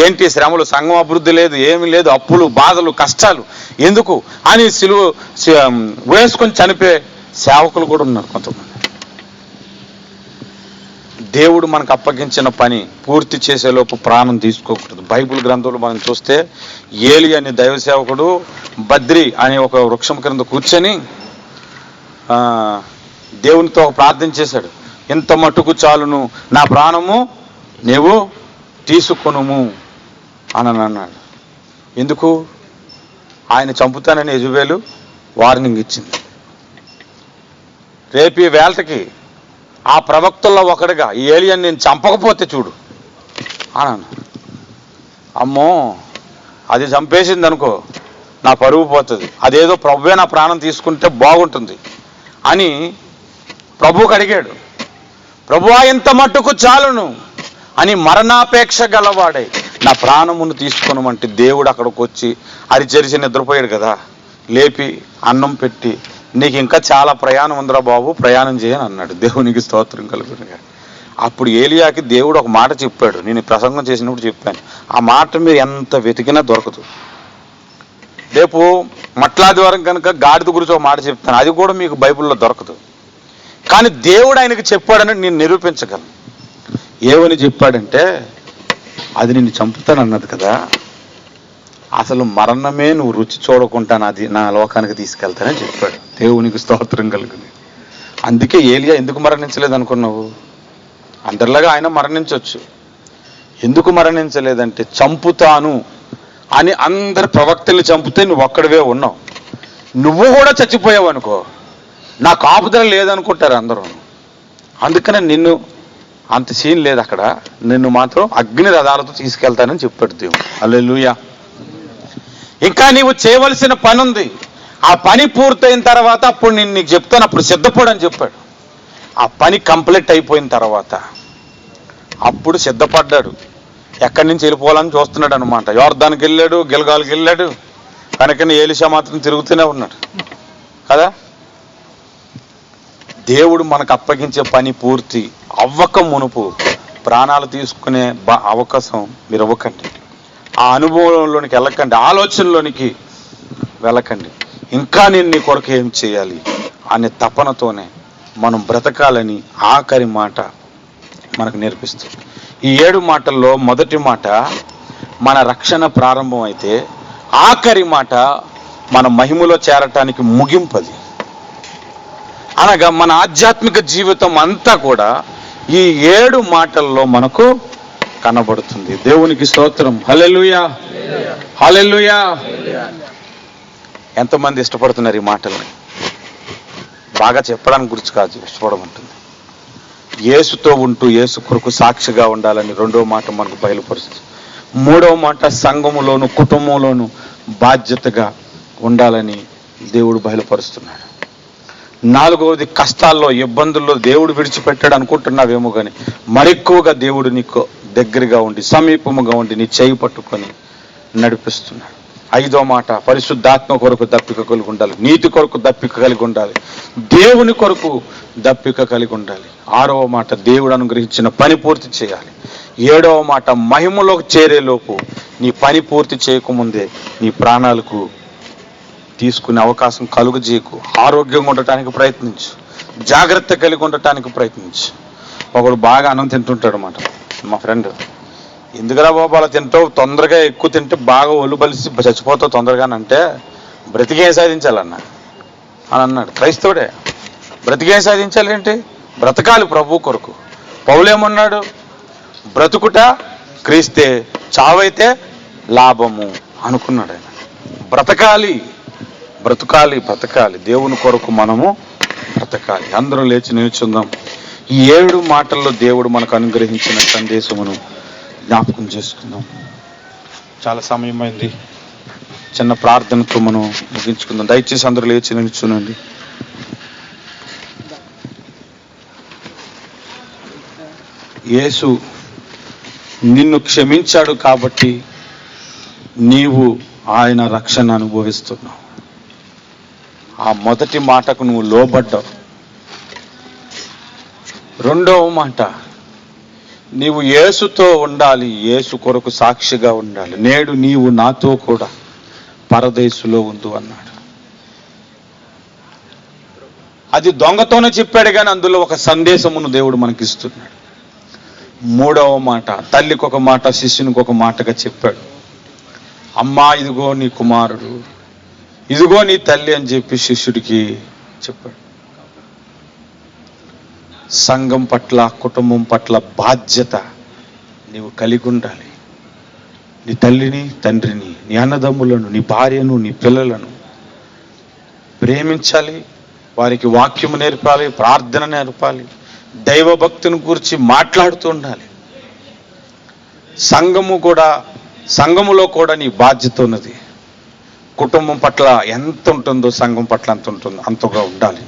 ఏంటి శ్రమలు, సంఘం అభివృద్ధి లేదు, ఏమీ లేదు, అప్పులు, బాధలు, కష్టాలు ఎందుకు అని ఉరేసుకొని చనిపోయే సేవకులు కూడా ఉన్నారు కొంతమంది. దేవుడు మనకు అప్పగించిన పని పూర్తి చేసేలోపు ప్రాణం తీసుకోకూడదు. బైబిల్ గ్రంథంలో మనం చూస్తే ఏలి అనే దైవ సేవకుడు బద్రి అనే ఒక వృక్షం క్రింద కూర్చొని దేవునితో ప్రార్థన చేశాడు. ఇంత మట్టుకు చాలును, నా ప్రాణము నీవు తీసుకొనుము అని అన్నాడు. ఎందుకు? ఆయన చంపుతానని యెజబెలు వార్నింగ్ ఇచ్చింది. రేపు ఈ వేళకి ఆ ప్రవక్తల్లో ఒకడుగా ఈ ఏలియన్ నేను చంపకపోతే చూడు అన్నాను. అమ్మో, అది చంపేసింది అనుకో నా పరువు పోతుంది, అదేదో ప్రభువే నా ప్రాణం తీసుకుంటే బాగుంటుంది అని ప్రభువుకు అడిగాడు. ప్రభువా ఇంత మట్టుకు చాలును అని మరణాపేక్ష గలవాడే నా ప్రాణమును తీసుకొనమంటే దేవుడు అక్కడికి వచ్చి అరిచెరిసి నిద్రపోయాడు కదా, లేపి అన్నం పెట్టి నీకు ఇంకా చాలా ప్రయాణం ఉందిరా బాబు, ప్రయాణం చేయని అన్నాడు. దేవునికి స్తోత్రం కలుగునుగా. అప్పుడు ఏలియాకి దేవుడు ఒక మాట చెప్పాడు, నేను ప్రసంగం చేసినప్పుడు చెప్పాను. ఆ మాట మీరు ఎంత వెతికినా దొరకదు. రేపు మట్లాదివారం కనుక గాడిద గురించి ఒక మాట చెప్తాను, అది కూడా మీకు బైబిల్లో దొరకదు. కానీ దేవుడు ఆయనకి చెప్పాడని నేను నిరూపించగలను. ఏమని చెప్పాడంటే, అది నిన్ను చంపుతానన్నది కదా, అసలు మరణమే నువ్వు రుచి చూడకుండా నా లోకానికి తీసుకెళ్తానని చెప్పాడు. దేవునికి స్తోత్రం కలుగుని. అందుకే ఏలియా ఎందుకు మరణించలేదు అనుకున్నావు? అందరిలాగా ఆయన మరణించవచ్చు. ఎందుకు మరణించలేదంటే, చంపుతాను అని అందరు ప్రవక్తలు చంపితే నువ్వు ఒక్కడివే ఉన్నావు, నువ్వు కూడా చచ్చిపోయావు అనుకో, నా కాపుదల లేదనుకుంటారు అందరూ. అందుకనే నిన్ను అంత సీన్ లేదు అక్కడ, నిన్ను మాత్రం అగ్ని రథాలతో తీసుకెళ్తానని చెప్పాడు దేవుడు. హల్లెలూయా. ఇంకా నీవు చేయవలసిన పని ఉంది, ఆ పని పూర్తయిన తర్వాత అప్పుడు నేను నీకు చెప్తాను, అప్పుడు సిద్ధపడని చెప్పాడు. ఆ పని కంప్లీట్ అయిపోయిన తర్వాత అప్పుడు సిద్ధపడ్డాడు. ఎక్కడి నుంచి వెళ్ళిపోవాలని చూస్తున్నాడు అనమాట. యోర్దానికి వెళ్ళాడు, గిల్గాల్కి వెళ్ళాడు, కనుకనే ఏలీషా మాత్రం తిరుగుతూనే ఉన్నాడు కదా. దేవుడు మనకు అప్పగించే పని పూర్తి అవ్వక మునుపు ప్రాణాలు తీసుకునే అవకాశం మీరు ఇవ్వకండి. ఆ అనుభవంలోనికి వెళ్ళకండి, ఆలోచనలోనికి వెళ్ళకండి. ఇంకా నేను నీ కొరకు ఏం చేయాలి అనే తపనతోనే మనం బ్రతకాలని ఆఖరి మాట మనకు నేర్పిస్తుంది. ఈ 7 మాటల్లో మొదటి మాట మన రక్షణ ప్రారంభం అయితే, ఆఖరి మాట మన మహిమలో చేరటానికి ముగింపది. అనగా మన ఆధ్యాత్మిక జీవితం అంతా కూడా ఈ 7 మాటల్లో మనకు కనబడుతుంది. దేవునికి స్తోత్రం. హల్లెలూయా, హల్లెలూయా. ఎంతమంది ఇష్టపడుతున్నారు ఈ మాటల్ని? బాగా చెప్పడానికి గురించి కాదు, ఇష్టపడమంటుంది. యేసుతో ఉంటూ యేసు కొరకు సాక్షిగా ఉండాలని 2వ మాట మనకు బయలుపరుస్తుంది. 3వ మాట సంఘములోను కుటుంబంలోను బాధ్యతగా ఉండాలని దేవుడు బయలుపరుస్తున్నాడు. 4వది కష్టాల్లో ఇబ్బందుల్లో దేవుడు విడిచిపెట్టాడు అనుకుంటున్నావేమో, కానీ మరెక్కువగా దేవుడు నీకు దగ్గరగా ఉండి సమీపముగా ఉండి నీ చేయి పట్టుకొని నడిపిస్తున్నాడు. 5వ మాట పరిశుద్ధాత్మ కొరకు దప్పిక కలిగి ఉండాలి, నీతి కొరకు దప్పిక కలిగి ఉండాలి, దేవుని కొరకు దప్పిక కలిగి ఉండాలి. 6వ మాట దేవుడు అనుగ్రహించిన పని పూర్తి చేయాలి. 7వ మాట, మహిమలోకి చేరేలోపు నీ పని పూర్తి చేయకముందే నీ ప్రాణాలకు తీసుకునే అవకాశం కలుగజేయకు. ఆరోగ్యంగా ఉండటానికి ప్రయత్నించు, జాగ్రత్త కలిగి ఉండటానికి ప్రయత్నించు. ఒకడు బాగా అన్నం తింటుంటాడు అన్నమాట, మా ఫ్రెండ్. ఎందుకురా బాబు అలా తింటావు, తొందరగా ఎక్కువ తింటే బాగా ఒళ్ళు బలిసి చచ్చిపోతావు తొందరగానంటే, బ్రతికేం సాధించాలన్నా అని అన్నాడు. క్రైస్తవుడే, బ్రతికేం సాధించాలి ఏంటి? బ్రతకాలి ప్రభు కొరకు. పౌలేమన్నాడు? బ్రతుకుట క్రీస్తే, చావైతే లాభము అనుకున్నాడు ఆయన. బ్రతకాలి, బ్రతకాలి, బ్రతకాలి. దేవుని కొరకు మనము బ్రతకాలి. అందరూ లేచి నిల్చుందాం. ఈ 7 మాటల్లో దేవుడు మనకు అనుగ్రహించిన సందేశమును జ్ఞాపకం చేసుకుందాం. చాలా సమయం అయింది. చిన్న ప్రార్థనతో మనం ముగించుకుందాం. దయచేసి అందరూ లేచి నిల్చునండి. యేసు నిన్ను క్షమించాడు కాబట్టి నీవు ఆయన రక్షణ అనుభవిస్తున్నావు. ఆ మొదటి మాటకు నువ్వు లోబడ్డావు. 2వ మాట, నీవు యేసుతో ఉండాలి, యేసు కొరకు సాక్షిగా ఉండాలి. నేడు నీవు నాతో కూడా పరదేశులో ఉండు అన్నాడు. అది దొంగతోనే చెప్పాడు కానీ అందులో ఒక సందేశమును దేవుడు మనకిస్తున్నాడు. 3వ మాట, తల్లికి ఒక మాట, శిష్యునికి ఒక మాటగా చెప్పాడు. అమ్మా ఇదిగో నీ కుమారుడు, ఇదిగో నీ తల్లి అని చెప్పి శిష్యుడికి చెప్పాడు. సంఘం పట్ల, కుటుంబం పట్ల బాధ్యత నీవు కలిగి ఉండాలి. నీ తల్లిని, తండ్రిని, నీ అన్నదమ్ములను, నీ భార్యను, నీ పిల్లలను ప్రేమించాలి. వారికి వాక్యము నేర్పాలి, ప్రార్థన నేర్పాలి, దైవభక్తిని గురించి మాట్లాడుతూ ఉండాలి. సంఘములో కూడా నీ బాధ్యత ఉన్నది. కుటుంబం పట్ల ఎంత ఉంటుందో సంఘం పట్ల అంత ఉంటుందో అంతగా ఉండాలి.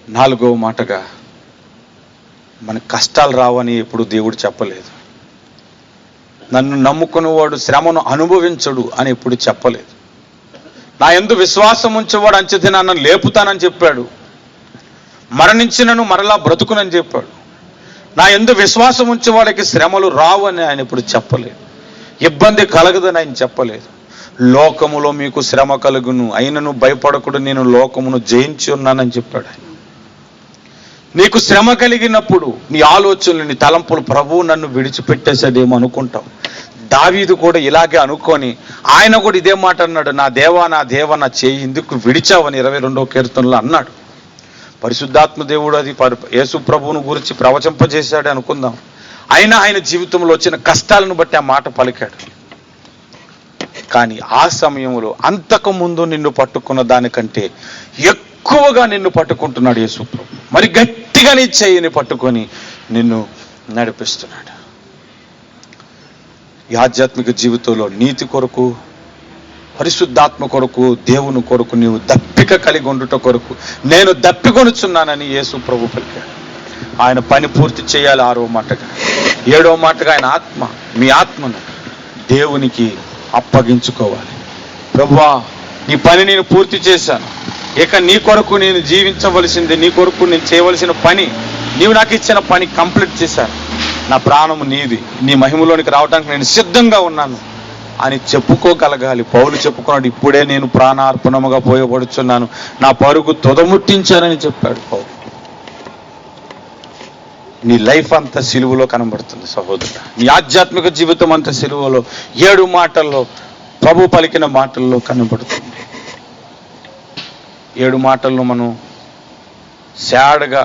4వ మాటగా, మన కష్టాలు రావని ఎప్పుడు దేవుడు చెప్పలేదు. నన్ను నమ్ముకునేవాడు శ్రమను అనుభవించడు అని ఎప్పుడు చెప్పలేదు. నా యందు విశ్వాసం ఉంచేవాడు అంచెదినాన్న లేపుతానని చెప్పాడు. మరణించినను మరలా బ్రతుకునని చెప్పాడు. నా యందు విశ్వాసం ఉంచేవాడికి శ్రమలు రావు అని ఆయన ఎప్పుడు చెప్పలేదు. ఇబ్బంది కలగదని ఆయన చెప్పలేదు. లోకములో మీకు శ్రమ కలుగును, అయినను భయపడకుడు, నేను లోకమును జయించి ఉన్నానని చెప్పాడు ఆయన. నీకు శ్రమ కలిగినప్పుడు నీ ఆలోచనలు, నీ తలంపులు, ప్రభువు నన్ను విడిచిపెట్టేసాడేమో అనుకుంటావు. దావీదు కూడా ఇలాగే అనుకొని ఆయన కూడా ఇదే మాట అన్నాడు, నా దేవా నా దేవా నా చేయి ఎందుకు విడిచావని 22వ కీర్తనలో అన్నాడు. పరిశుద్ధాత్మ దేవుడు అది యేసు ప్రభువును గురించి ప్రవచింపజేశాడు అనుకుందాం. అయినా ఆయన జీవితంలో వచ్చిన కష్టాలను బట్టి ఆ మాట పలికాడు. కానీ ఆ సమయంలో అంతకుముందు నిన్ను పట్టుకున్న దానికంటే ఎక్కువగా నిన్ను పట్టుకుంటున్నాడు యేసు ప్రభు. మరి గట్టిగా నీ చెయ్యిని పట్టుకొని నిన్ను నడిపిస్తున్నాడు. ఈ ఆధ్యాత్మిక జీవితంలో నీతి కొరకు, పరిశుద్ధాత్మ కొరకు, దేవుని కొరకు నీవు దప్పిక కలిగి ఉండుట కొరకు నేను దప్పికొనుచున్నానని యేసు ప్రభు పలికాడు. ఆయన పని పూర్తి చేయాలి. 6వ మాటగా. 7వ మాటగా ఆయన ఆత్మ, మీ ఆత్మను దేవునికి అప్పగించుకోవాలి. ప్రభువా నీ పని నేను పూర్తి చేశాను, ఇక నీ కొరకు నేను జీవించవలసింది, నీ కొరకు నేను చేయవలసిన పని, నీవు నాకు ఇచ్చిన పని కంప్లీట్ చేశాను. నా ప్రాణము నీది, నీ మహిమలోనికి రావడానికి నేను సిద్ధంగా ఉన్నాను అని చెప్పుకోగలగాలి. పౌలు చెప్పుకున్నాడు, ఇప్పుడే నేను ప్రాణార్పణముగా పోయబడుచున్నాను, నా పరుగు తుదముట్టించానని చెప్పాడు పౌలు. నీ లైఫ్ అంతా సిలువలో కనబడుతుంది సహోదరుడు. నీ ఆధ్యాత్మిక జీవితం అంతా సిలువలో 7 మాటల్లో, ప్రభు పలికిన మాటల్లో కనబడుతుంది. 7 మాటలను మనం సాడ్గా,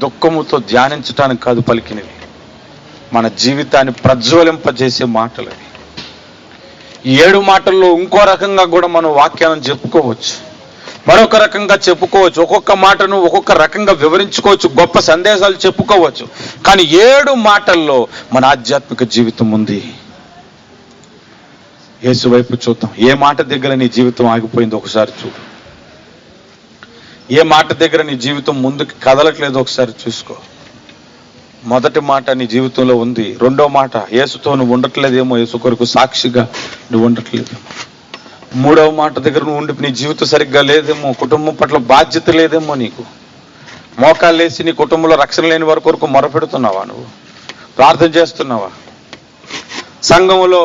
దుఃఖముతో ధ్యానించటానికి కాదు పలికినవి, మన జీవితాన్ని ప్రజ్వలింపజేసే మాటలు అవి. ఈ 7 మాటల్లో ఇంకో రకంగా కూడా మనం వాక్యాలను చెప్పుకోవచ్చు, మరొక రకంగా చెప్పుకోవచ్చు, ఒక్కొక్క మాటను ఒక్కొక్క రకంగా వివరించుకోవచ్చు, గొప్ప సందేశాలు చెప్పుకోవచ్చు. కానీ 7 మాటల్లో మన ఆధ్యాత్మిక జీవితం ఉంది. యేసు వైపు చూద్దాం. ఏ మాట దగ్గర నీ జీవితం ఆగిపోయిందో ఒకసారి చూడు. ఏ మాట దగ్గర నీ జీవితం ముందుకు కదలట్లేదో ఒకసారి చూసుకో. మొదటి మాట నీ జీవితంలో ఉంది. 2వ మాట, యేసుతో నువ్వు ఉండట్లేదేమో, యేసు కొరకు సాక్షిగా నువ్వు ఉండట్లేదేమో. 3వ మాట దగ్గర నువ్వు ఉండి నీ జీవితం సరిగ్గా లేదేమో, కుటుంబం పట్ల బాధ్యత లేదేమో నీకు. మోకాళ్ళు వేసి నీ కుటుంబంలో రక్షణ లేని వారి కొరకు మొరపెడుతున్నావా? నువ్వు ప్రార్థన చేస్తున్నావా? సంఘంలో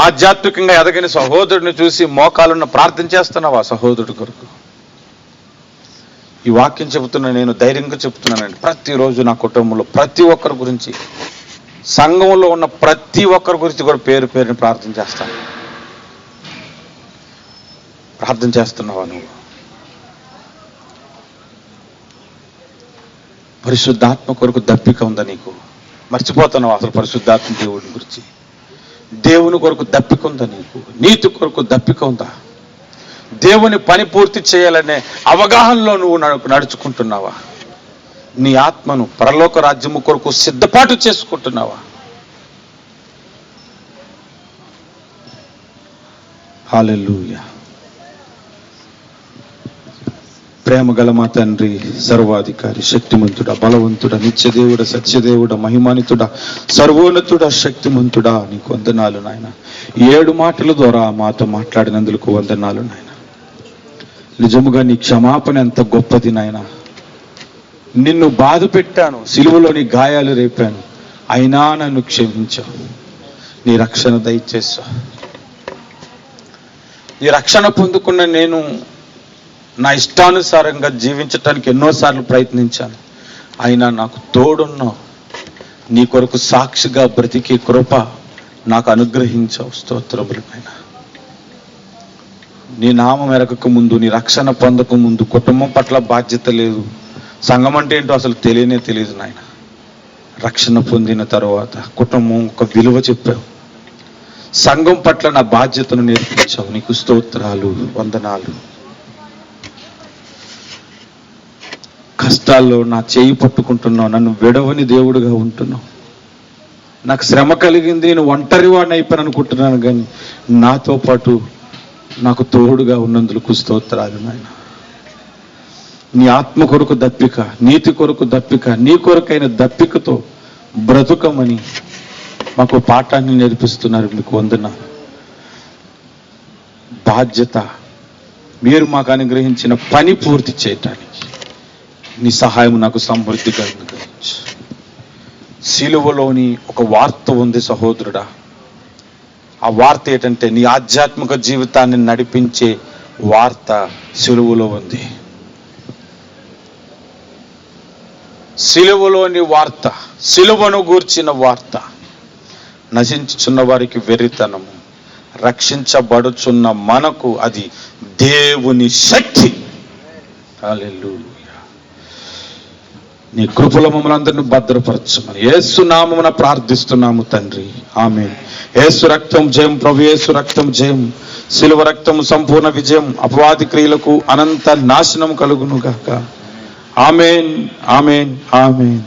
ఆధ్యాత్మికంగా ఎదగని సహోదరుడిని చూసి మోకాలున్న ప్రార్థన చేస్తున్నావా సహోదరుడి కొరకు? ఈ వాక్యం చెబుతున్నా, నేను ధైర్యంగా చెప్తున్నానండి. ప్రతిరోజు నా కుటుంబంలో ప్రతి ఒక్కరి గురించి, సంఘంలో ఉన్న ప్రతి ఒక్కరి గురించి కూడా పేరు పేరుని ప్రార్థన చేస్తాను. ప్రార్థన చేస్తున్నావా నువ్వు? పరిశుద్ధాత్మ కొరకు దప్పిక ఉందా నీకు? మర్చిపోతున్నావు అసలు పరిశుద్ధాత్మ దేవుడి గురించి? దేవుని కొరకు దప్పిక ఉందా నీకు? నీతి కొరకు దప్పిక ఉందా? దేవుని పని పూర్తి చేయాలనే అవగాహనలో నువ్వు నడుచుకుంటున్నావా? నీ ఆత్మను పరలోక రాజ్యము కొరకు సిద్ధపాటు చేసుకుంటున్నావా? హల్లెలూయా. ప్రేమ గల మా తండ్రి, సర్వాధికారి, శక్తిమంతుడా, బలవంతుడా, నిత్యదేవుడా, సత్యదేవుడా, మహిమానితుడా, సర్వోన్నతుడా, శక్తిమంతుడా, నీకు వందనాలు నాయన. 7 మాటల ద్వారా మాతో మాట్లాడినందుకు వందనాలు నాయన. నిజముగా నీ క్షమాపణ ఎంత గొప్పది నాయన. నిన్ను బాధ పెట్టాను, సిలువలో నీ గాయాలు రేపాను, అయినా నన్ను క్షమించావు. నీ రక్షణ దయచేసావు. ఈ రక్షణ పొందుకున్న నేను నా ఇష్టానుసారంగా జీవించటానికి ఎన్నోసార్లు ప్రయత్నించాను, అయినా నాకు తోడున్నావు. నీ కొరకు సాక్షిగా బ్రతికే కృప నాకు అనుగ్రహించావు. స్తోత్రములు నాయనా. నీ నామం ఎరగక ముందు, నీ రక్షణ పొందక ముందు కుటుంబం పట్ల బాధ్యత లేదు, సంఘం అంటే ఏంటో అసలు తెలియదు నాయన. రక్షణ పొందిన తర్వాత కుటుంబం ఒక విలువ చెప్పావు, సంఘం పట్ల నా బాధ్యతను నేర్పించావు. నీకు స్తోత్రాలు, వందనాలు. కష్టాల్లో నా చేయి పట్టుకుంటున్నావు, నన్ను విడవని దేవుడుగా ఉంటున్నావు. నాకు శ్రమ కలిగింది, నేను ఒంటరి వాడిని అయిపోయాను అనుకుంటున్నాను, కానీ నాతో పాటు నాకు తోడుగా ఉన్నందుకు స్తోత్రాలు నాయన. నీ ఆత్మ కొరకు దప్పిక, నీతి కొరకు దప్పిక, నీ కొరకైన దప్పికతో బ్రతుకమని మాకు పాఠాన్ని నేర్పిస్తున్నారు. మీకు వందనాలు. బాధ్యత, మీరు మాకు అనుగ్రహించిన పని పూర్తి చేయటానికి నీ సహాయం నాకు సమృద్ధిగా అనుగ్రహించు. సిలువలోని ఒక వార్త ఉంది సహోదరుడా. ఆ వార్త ఏంటంటే, నీ ఆధ్యాత్మిక జీవితాన్ని నడిపించే వార్త సిలువలో ఉంది. సిలువలోని వార్త, సిలువను గూర్చిన వార్త. నశించుచున్న వారికి వెర్రితనము, రక్షించబడుచున్న మనకు అది దేవుని శక్తి. హల్లెలూయా. నీ కృపలో మమ్మల్ని అందరినీ భద్రపరచమని యేసు నామమున ప్రార్థిస్తున్నాము తండ్రి. ఆమేన్. యేసు రక్తం జయం, ప్రభు యేసు రక్తం జయం, సిలువ రక్తం సంపూర్ణ విజయం, అపవాది క్రియలకు అనంత నాశనం కలుగును గాక. ఆమేన్, ఆమేన్, ఆమేన్.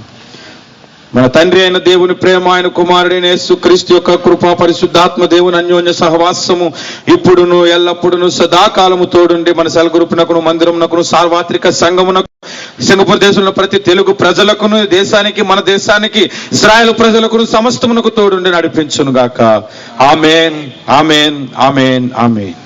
మన తండ్రి అయిన దేవుని ప్రేమ, ఆయన కుమారుడైన యేసుక్రీస్తు యొక్క కృప, పరిశుద్ధాత్మ దేవుని అన్యోన్య సహవాసము ఇప్పుడును ఎల్లప్పుడును సదాకాలము తోడుండి మన సెలగురుపునకును, మందిరమునకును, సార్వత్రిక సంఘమునకు, సింగపూర్ దేశంలో ప్రతి తెలుగు ప్రజలకును, దేశానికి, మన దేశానికి, ఇశ్రాయేలు ప్రజలకును, సమస్తమునకు తోడుండి నడిపించును గాక. ఆమేన్, ఆమేన్, ఆమేన్, ఆమేన్.